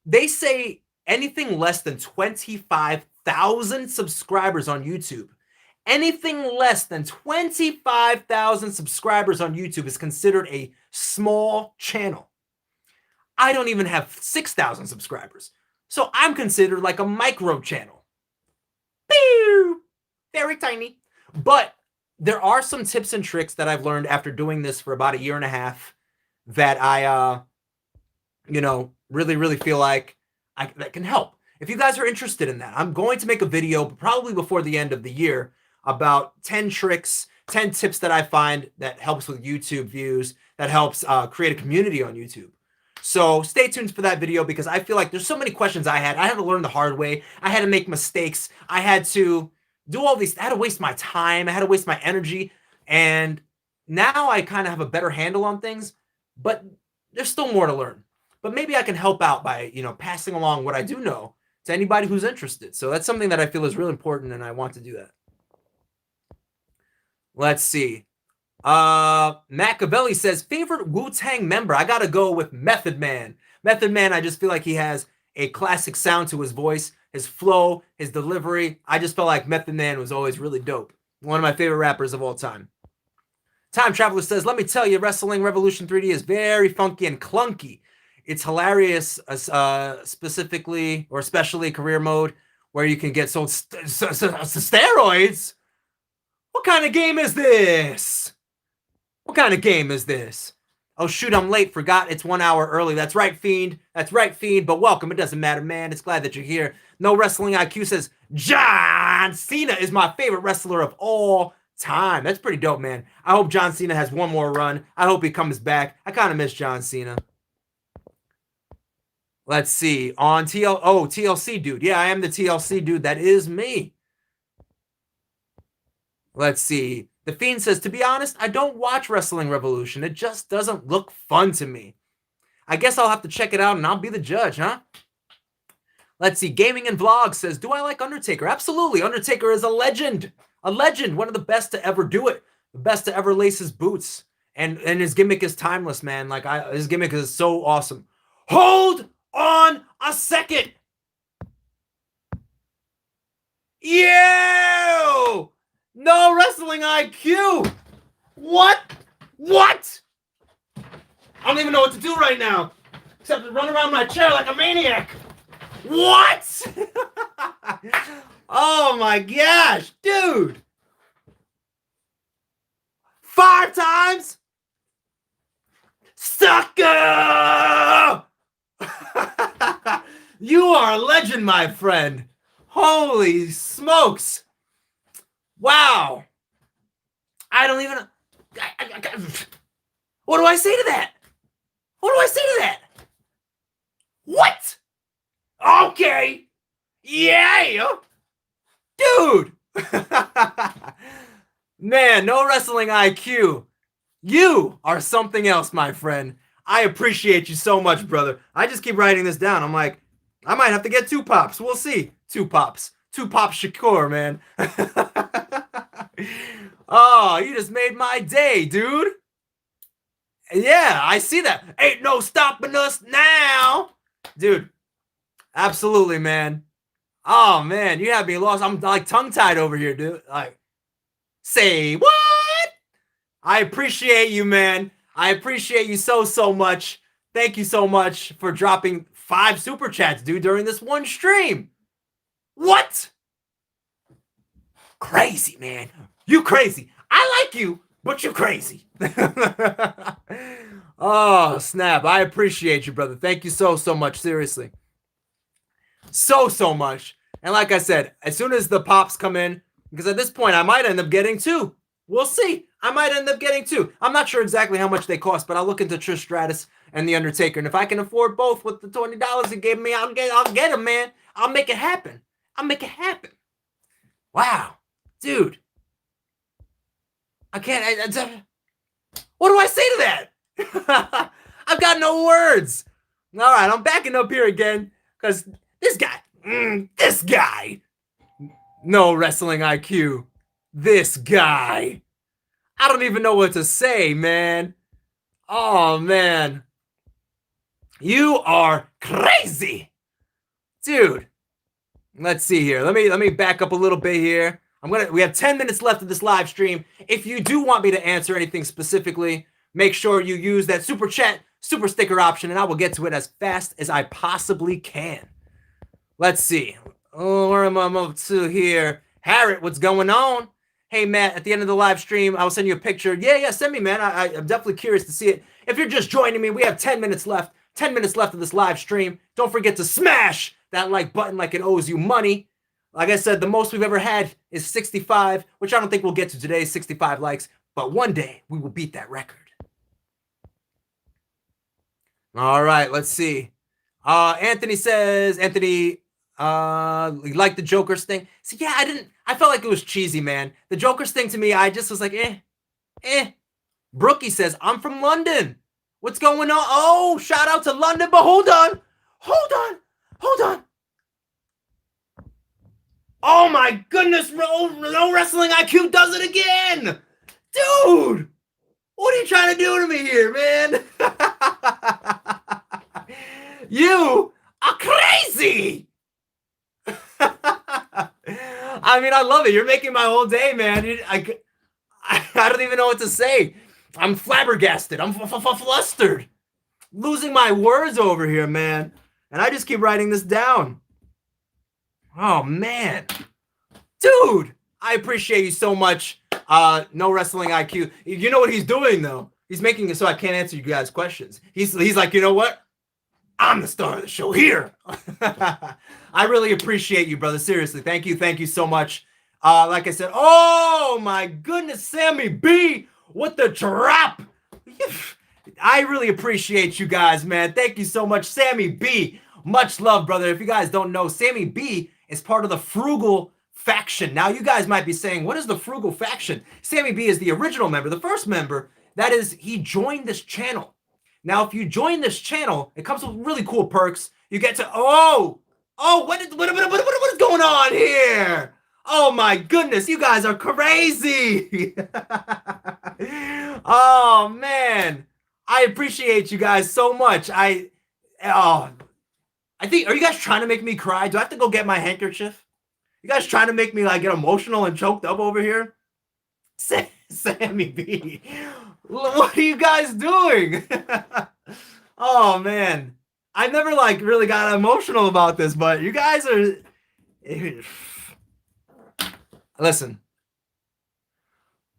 they say anything less than 25,000 subscribers on YouTube. Anything less than 25,000 subscribers on YouTube is considered a small channel. I don't even have 6,000 subscribers. So I'm considered like a micro channel. Very tiny. But there are some tips and tricks that I've learned after doing this for about a year and a half that I, really, really feel like that can help. If you guys are interested in that, I'm going to make a video probably before the end of the year about 10 tricks, 10 tips that I find that helps with YouTube views, that helps create a community on YouTube. So stay tuned for that video because I feel like there's so many questions I had to learn the hard way. I had to make mistakes. I had to do all these. I had to waste my time. I had to waste my energy. And now I kind of have a better handle on things, but there's still more to learn. But maybe I can help out by, passing along what I do know to anybody who's interested. So that's something that I feel is really important, and I want to do that. Let's see. Machiavelli says, favorite Wu-Tang member? I gotta go with Method Man. Method Man, I just feel like he has a classic sound to his voice, his flow, his delivery. I just felt like Method Man was always really dope. One of my favorite rappers of all time. Time Traveler says, let me tell you, Wrestling Revolution 3D is very funky and clunky. It's hilarious, specifically or especially career mode, where you can get sold steroids. What kind of game is this? What kind of game is this? Oh, shoot, I'm late. Forgot it's 1 hour early. That's right, Fiend. That's right, Fiend. But welcome. It doesn't matter, man. It's glad that you're here. No Wrestling IQ says, John Cena is my favorite wrestler of all time. That's pretty dope, man. I hope John Cena has one more run. I hope he comes back. I kind of miss John Cena. Let's see. On TLC dude. Yeah, I am the TLC dude. That is me. Let's see. The Fiend says, to be honest, I don't watch Wrestling Revolution. It just doesn't look fun to me. I guess I'll have to check it out and I'll be the judge, huh? Let's see. Gaming and Vlog says, do I like Undertaker? Absolutely. Undertaker is a legend. A legend. One of the best to ever do it. The best to ever lace his boots. And his gimmick is timeless, man. Like, his gimmick is so awesome. Hold on a second. You! No Wrestling IQ. What? What? I don't even know what to do right now. Except to run around my chair like a maniac. What? Oh my gosh, dude. 5 times? Sucker! You are a legend, my friend. Holy smokes. Wow. I don't even... What do I say to that? What do I say to that? What? Okay. Yeah. Dude. Man, No Wrestling IQ. You are something else, my friend. I appreciate you so much, brother. I just keep writing this down. I'm like, I might have to get 2 pops. We'll see. 2 pops. 2 Pop Shakur, man. Oh, you just made my day, dude. Yeah, I see that. Ain't no stopping us now. Dude, absolutely, man. Oh, man, you have me lost. I'm like tongue-tied over here, dude. Like, say what? I appreciate you, man. I appreciate you so much. Thank you so much for dropping 5 super chats, dude, during this one stream. What? Crazy, man. You crazy. I like you, but you crazy. Oh, snap. I appreciate you, brother. Thank you so much. Seriously. So much. And like I said, as soon as the pops come in, because at this point, I might end up getting 2. We'll see. I might end up getting two. I'm not sure exactly how much they cost, but I'll look into Trish Stratus and The Undertaker. And if I can afford both with the $20 it gave me, I'll get them, man. I'll make it happen. I'll make it happen. Wow. Dude. I can't. What do I say to that? I've got no words. All right, I'm backing up here again because this guy, no wrestling IQ. This guy. I don't even know what to say, man. Oh, man. You are crazy. Dude. Let's see here. Let me back up a little bit here. We have 10 minutes left of this live stream. If you do want me to answer anything specifically, make sure you use that super chat, super sticker option, and I will get to it as fast as I possibly can. Let's see. Oh, where am I up to here? Harriet, what's going on? Hey, Matt, at the end of the live stream, I'll send you a picture. Yeah, send me, man. I'm definitely curious to see it. If you're just joining me, we have 10 minutes left. 10 minutes left of this live stream. Don't forget to smash that like button like it owes you money. Like I said, the most we've ever had is 65, which I don't think we'll get to today, 65 likes. But one day, we will beat that record. All right, let's see. Anthony says, you like the Joker's thing? So yeah, I felt like it was cheesy, man. The Joker's thing to me, I just was like, Brookie says, I'm from London. What's going on? Oh, shout out to London, but hold on. Oh my goodness, no wrestling IQ does it again. Dude, what are you trying to do to me here, man? You are crazy. I mean, I love it. You're making my whole day, man. I don't even know what to say. I'm flabbergasted. I'm flustered. Losing my words over here, man. And I just keep writing this down. Oh, man. Dude, I appreciate you so much. No wrestling IQ. You know what he's doing, though? He's making it so I can't answer you guys' questions. He's like, you know what? I'm the star of the show here. I really appreciate you, brother. Seriously. Thank you so much. Like I said, oh, my goodness, Sammy B with the drop. I really appreciate you guys, man. Thank you so much, Sammy B. Much love, brother. If you guys don't know, Sammy B is part of the Frugal faction. Now, you guys might be saying, what is the Frugal faction? Sammy B is the original member, the first member. That is, he joined this channel. Now, if you join this channel, it comes with really cool perks. You get to, what is going on here? Oh, my goodness. You guys are crazy. Oh, man. I appreciate you guys so much. I think, are you guys trying to make me cry? Do I have to go get my handkerchief? You guys trying to make me like get emotional and choked up over here? Sammy B, what are you guys doing? Oh, man. I never like really got emotional about this, but you guys are... Listen.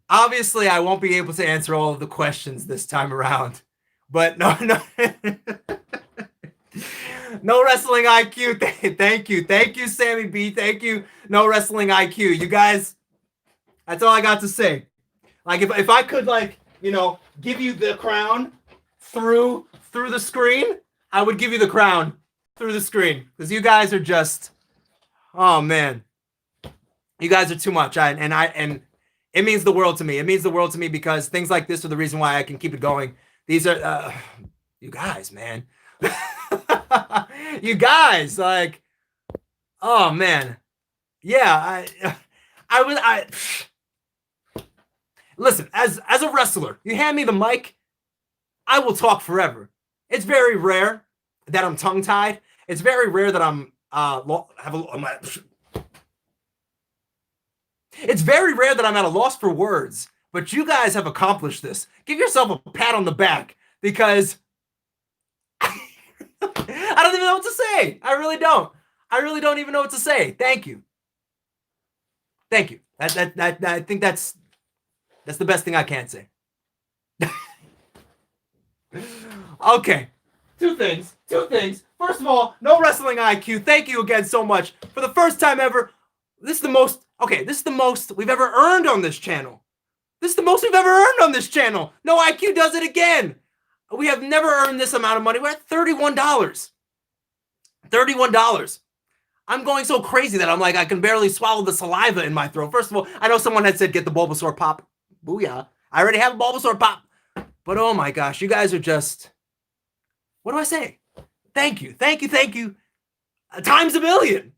Obviously, I won't be able to answer all of the questions this time around. But no. No wrestling IQ. Thank you. Thank you, Sammy B. Thank you. No wrestling IQ. You guys, that's all I got to say. Like, if I could, like, you know, give you the crown through the screen, I would give you the crown through the screen. Because you guys are just, oh, man. You guys are too much. And it means the world to me. It means the world to me because things like this are the reason why I can keep it going. These are, you guys, man. You guys, like, oh, man. Yeah, listen, as a wrestler, you hand me the mic, I will talk forever. It's very rare that I'm tongue-tied. It's very rare that it's very rare that I'm at a loss for words, but you guys have accomplished this. Give yourself a pat on the back because I don't even know what to say. I really don't. I really don't even know what to say. Thank you. Thank you. I think that's the best thing I can say. Okay. Two things. First of all, no wrestling IQ. Thank you again so much. For the first time ever, this is the most we've ever earned on this channel. This is the most we've ever earned on this channel. No IQ does it again. We have never earned this amount of money. We're at $31. $31. I'm going so crazy that I'm like, I can barely swallow the saliva in my throat. First of all, I know someone had said, get the Bulbasaur pop. Booyah. I already have a Bulbasaur pop. But oh my gosh, you guys are just, what do I say? Thank you, thank you, thank you. Times a million.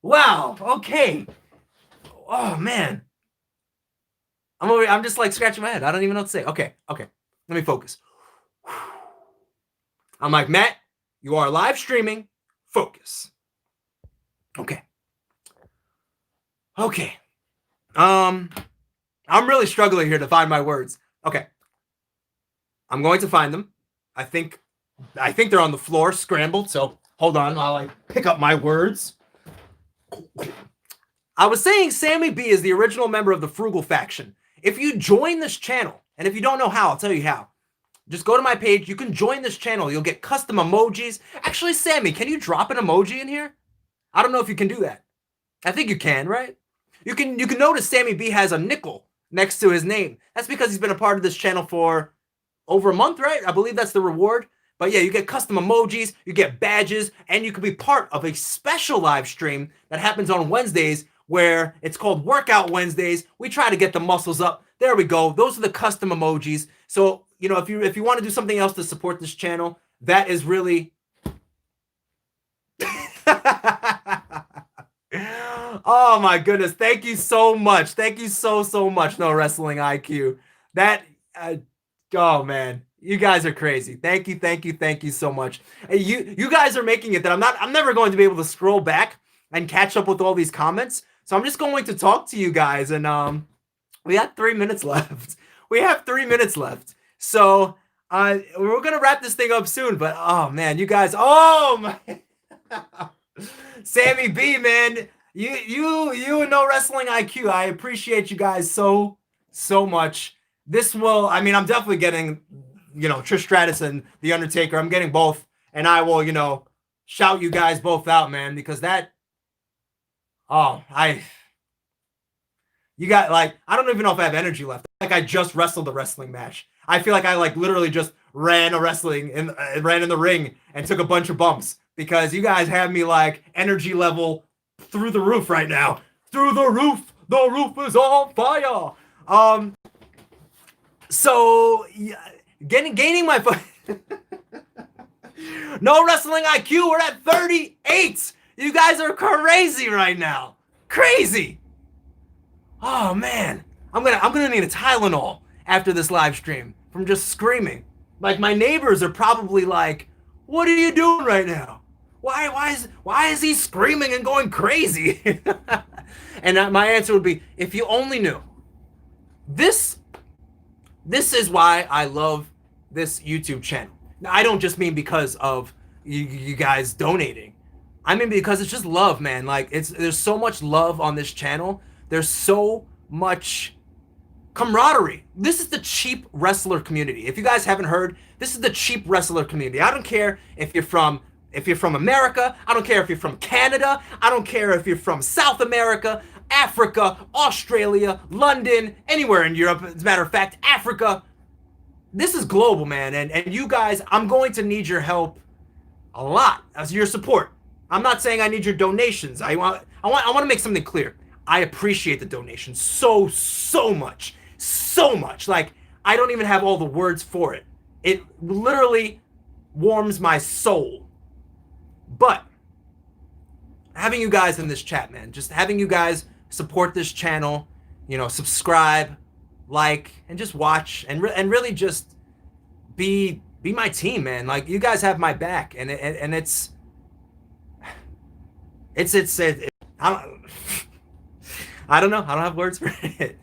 Wow, okay. Oh man. I'm just like scratching my head. I don't even know what to say. Okay. Let me focus. I'm like, Matt, you are live streaming. Focus. Okay. I'm really struggling here to find my words. Okay. I'm going to find them. I think they're on the floor, scrambled. So hold on while I pick up my words. I was saying Sammy B is the original member of the Frugal faction. If you join this channel, and if you don't know how, I'll tell you how. Just go to my page. You can join this channel. You'll get custom emojis. Actually, Sammy, can you drop an emoji in here? I don't know if you can do that. I think you can, right? You can notice Sammy B has a nickel next to his name. That's because he's been a part of this channel for over a month, right? I believe that's the reward. But yeah, you get custom emojis, you get badges, and you can be part of a special live stream that happens on Wednesdays where it's called Workout Wednesdays. We try to get the muscles up. There we go. Those are the custom emojis. So, you know, if you want to do something else to support this channel, that is really oh my goodness. Thank you so much. Thank you so much, No Wrestling IQ. That oh man. You guys are crazy. Thank you so much. Hey, you guys are making it that I'm never going to be able to scroll back and catch up with all these comments. So I'm just going to talk to you guys, and we have 3 minutes left. We have 3 minutes left. So we're gonna wrap this thing up soon. But oh man, you guys, oh my Sammy B, man, you and No Wrestling IQ. I appreciate you guys so much. This will, I mean, I'm definitely getting, you know, Trish Stratus and The Undertaker. I'm getting both, and I will, you know, shout you guys both out, man, because that, you got, like, I don't even know if I have energy left. Like, I just wrestled a wrestling match. I feel like I, like, literally just ran in the ring and took a bunch of bumps because you guys have me, like, energy level through the roof right now. Through the roof is on fire. So, gaining my No Wrestling IQ, we're at 38. You guys are crazy right now. Crazy. Oh man, I'm gonna need a Tylenol after this live stream from just screaming. Like, my neighbors are probably like, "What are you doing right now? Why is he screaming and going crazy?" And my answer would be, if you only knew. This is why I love this YouTube channel. Now, I don't just mean because of you guys donating. I mean because it's just love, man. Like, there's so much love on this channel. There's so much camaraderie. This is the cheap wrestler community. If you guys haven't heard, this is the cheap wrestler community. I don't care if you're from America. I don't care if you're from Canada. I don't care if you're from South America, Africa, Australia, London, anywhere in Europe. As a matter of fact, Africa. This is global, man. And you guys, I'm going to need your help a lot as your support. I'm not saying I need your donations. I want to make something clear. I appreciate the donations so much. So much. Like, I don't even have all the words for it. It literally warms my soul. But having you guys in this chat, man, just having you guys support this channel, you know, subscribe, like, and just watch, and really just be my team, man. Like, you guys have my back, and it's I don't know. I don't have words for it.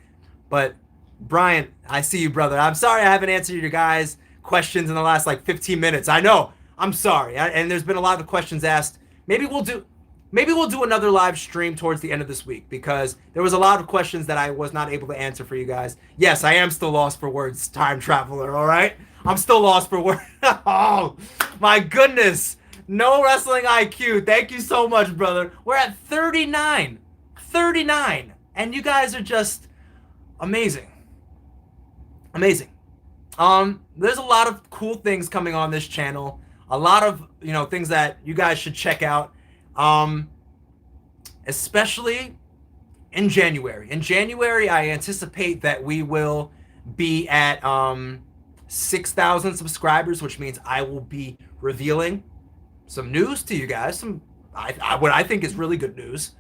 But Brian, I see you, brother. I'm sorry I haven't answered your guys' questions in the last like 15 minutes. I know. I'm sorry. And there's been a lot of questions asked. Maybe we'll do another live stream towards the end of this week, because there was a lot of questions that I was not able to answer for you guys. Yes, I am still lost for words, time traveler, all right? I'm still lost for words. Oh, my goodness. No Wrestling IQ. Thank you so much, brother. We're at 39. 39. And you guys are just amazing. Amazing. There's a lot of cool things coming on this channel. A lot of, things that you guys should check out. Especially in January. In January, I anticipate that we will be at 6,000 subscribers, which means I will be revealing some news to you guys, what I think is really good news.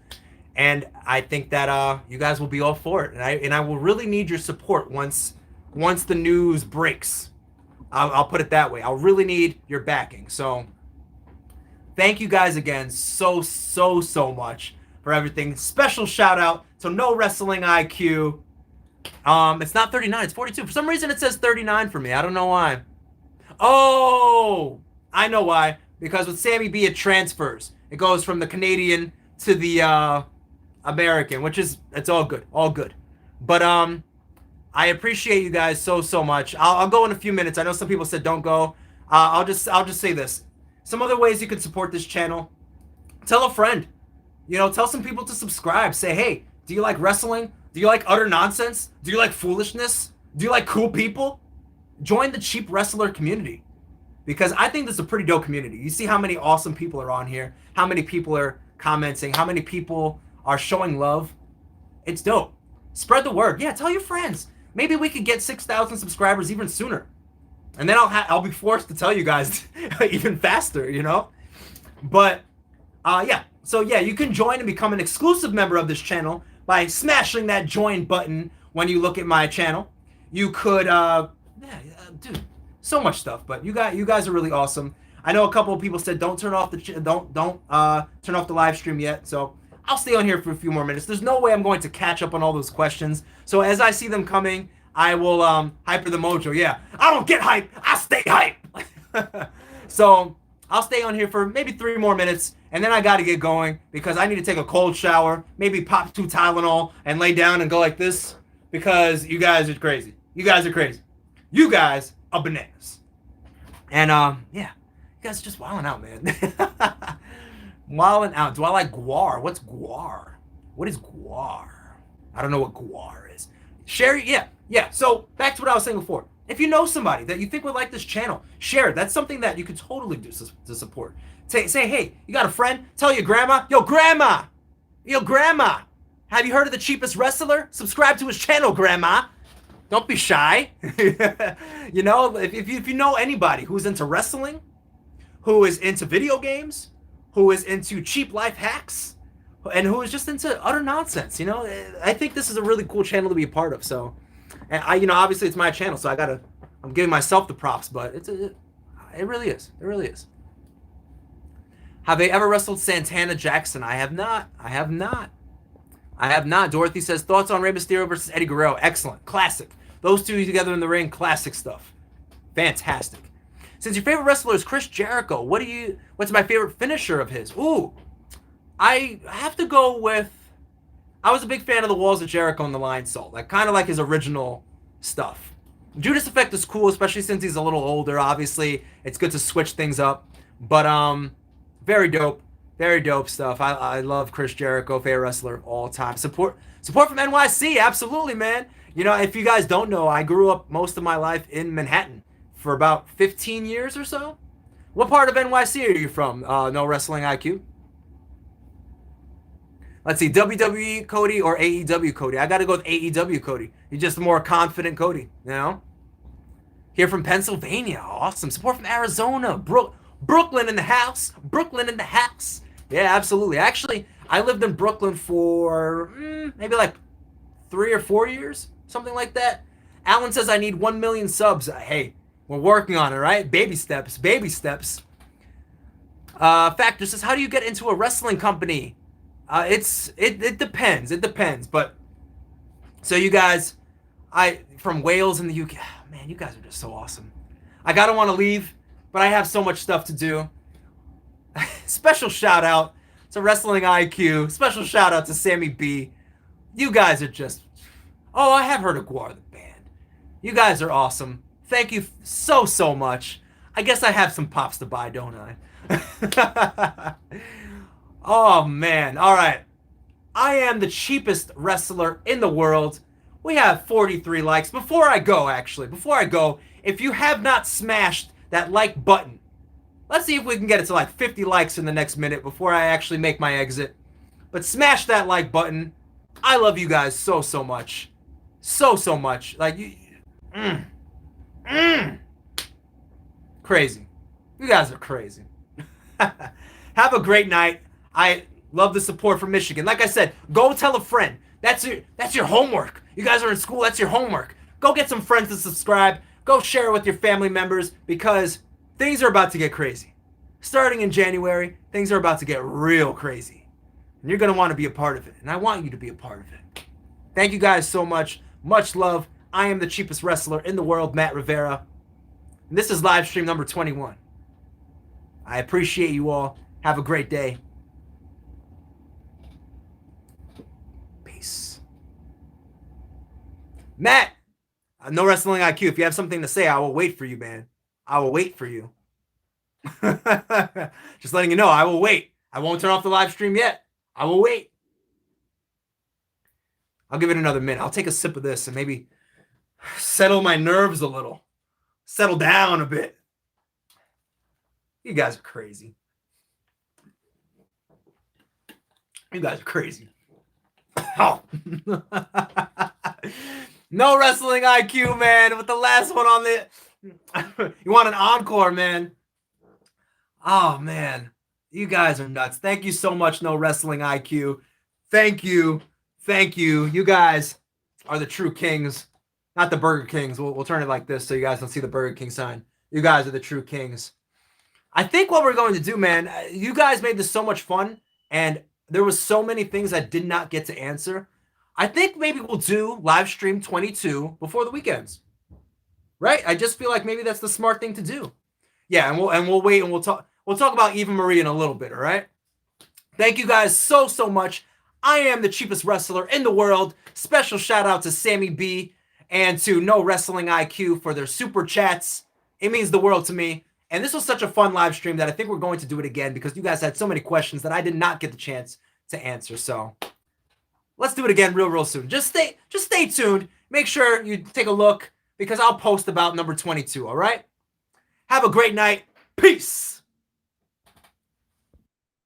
And I think that you guys will be all for it. And I will really need your support once the news breaks. I'll put it that way. I'll really need your backing. So thank you guys again so much for everything. Special shout out to No Wrestling IQ. It's not 39, it's 42. For some reason it says 39 for me. I don't know why. Oh, I know why. Because with Sammy B it transfers. It goes from the Canadian to the American, which is, it's all good. All good. But I appreciate you guys so much. I'll go in a few minutes. I know some people said don't go. I'll just say this. Some other ways you can support this channel. Tell a friend. Tell some people to subscribe. Say, hey, do you like wrestling? Do you like utter nonsense? Do you like foolishness? Do you like cool people? Join the Cheap Wrestler community. Because I think this is a pretty dope community. You see how many awesome people are on here. How many people are commenting. How many people are showing love. It's dope. Spread the word. Yeah, tell your friends. Maybe we could get 6,000 subscribers even sooner. And then I'll be forced to tell you guys even faster, But, yeah. So, yeah, you can join and become an exclusive member of this channel by smashing that join button when you look at my channel. You could, dude, so much stuff. But you guys are really awesome. I know a couple of people said don't turn off the turn off the live stream yet. So I'll stay on here for a few more minutes. There's no way I'm going to catch up on all those questions. So as I see them coming, I will hyper the mojo. Yeah, I don't get hype. I stay hype. So I'll stay on here for maybe 3 more minutes, and then I got to get going because I need to take a cold shower, maybe pop 2 Tylenol, and lay down and go like this because you guys are crazy. You guys are crazy. You guys are bananas. And yeah, you guys are just wilding out, man. Wilding out. Do I like guar? What's guar? What is guar? I don't know what guar is. Sherry, yeah. So back to what I was saying before. If you know somebody that you think would like this channel, share it. That's something that you could totally do to support. Say, hey, you got a friend? Tell your grandma. Yo, grandma, have you heard of the cheapest wrestler? Subscribe to his channel, grandma. Don't be shy. If you know anybody who's into wrestling, who is into video games, who is into cheap life hacks, and who is just into utter nonsense, I think this is a really cool channel to be a part of. So, and obviously it's my channel, so I'm giving myself the props, but it really is. It really is. Have they ever wrestled Santana Jackson? I have not. Dorothy says, thoughts on Rey Mysterio versus Eddie Guerrero? Excellent. Classic. Those two together in the ring, classic stuff. Fantastic. Since your favorite wrestler is Chris Jericho, what's my favorite finisher of his? Ooh, I have to go with, I was a big fan of the Walls of Jericho and the Lion Salt. Kind of like his original stuff. Judas Effect is cool, especially since he's a little older. Obviously, it's good to switch things up. But very dope stuff. I love Chris Jericho, favorite wrestler all time. Support from NYC, absolutely, man. If you guys don't know, I grew up most of my life in Manhattan for about 15 years or so. What part of NYC are you from? No Wrestling IQ. Let's see, WWE Cody or AEW Cody? I got to go with AEW Cody. He's just a more confident Cody, Here from Pennsylvania, awesome. Support from Arizona, Brooklyn in the house. Yeah, absolutely. Actually, I lived in Brooklyn for maybe like 3 or 4 years, something like that. Alan says I need 1 million subs. Hey, we're working on it, right? Baby steps. Factor says, how do you get into a wrestling company? It depends. But so you guys, from Wales in the UK, man, you guys are just so awesome. I gotta want to leave, but I have so much stuff to do. Special shout out to Wrestling IQ. Special shout out to Sammy B. You guys are just, I have heard of Guar the band. You guys are awesome. Thank you so much. I guess I have some pops to buy, don't I? Oh man. All right. I am the cheapest wrestler in the world. We have 43 likes. Before I go, if you have not smashed that like button, let's see if we can get it to like 50 likes in the next minute before I actually make my exit. But smash that like button. I love you guys so, so much. So, so much. Like, you... Crazy. You guys are crazy. Have a great night. I love the support from Michigan. Like I said, go tell a friend. That's your homework. You guys are in school. That's your homework. Go get some friends to subscribe. Go share it with your family members because things are about to get crazy. Starting in January, things are about to get real crazy. And you're going to want to be a part of it. And I want you to be a part of it. Thank you guys so much. Much love. I am the cheapest wrestler in the world, Matt Rivera. And this is live stream number 21. I appreciate you all. Have a great day. Peace. Matt, no wrestling IQ. If you have something to say, I will wait for you, man. I will wait for you. Just letting you know, I will wait. I won't turn off the live stream yet. I will wait. I'll give it another minute. I'll take a sip of this and maybe settle my nerves a little. Settle down a bit. You guys are crazy. You guys are crazy. Oh. No wrestling IQ, man. With the last one on the... You want an encore, man. Oh, man. You guys are nuts. Thank you so much, No Wrestling IQ. Thank you. Thank you. You guys are the true kings. Not the Burger Kings. We'll turn it like this so you guys don't see the Burger King sign. You guys are the true kings. I think what we're going to do, man, you guys made this so much fun, and there was so many things I did not get to answer. I think maybe we'll do live stream 22 before the weekends. Right? I just feel like maybe that's the smart thing to do. Yeah, and we'll wait and we'll talk about Eva Marie in a little bit, all right? Thank you guys so, so much. I am the cheapest wrestler in the world. Special shout out to Sammy B and to No Wrestling IQ for their super chats. It means the world to me. And this was such a fun live stream that I think we're going to do it again because you guys had so many questions that I did not get the chance to answer. So let's do it again real soon. Just stay tuned. Make sure you take a look because I'll post about number 22, all right? Have a great night. Peace.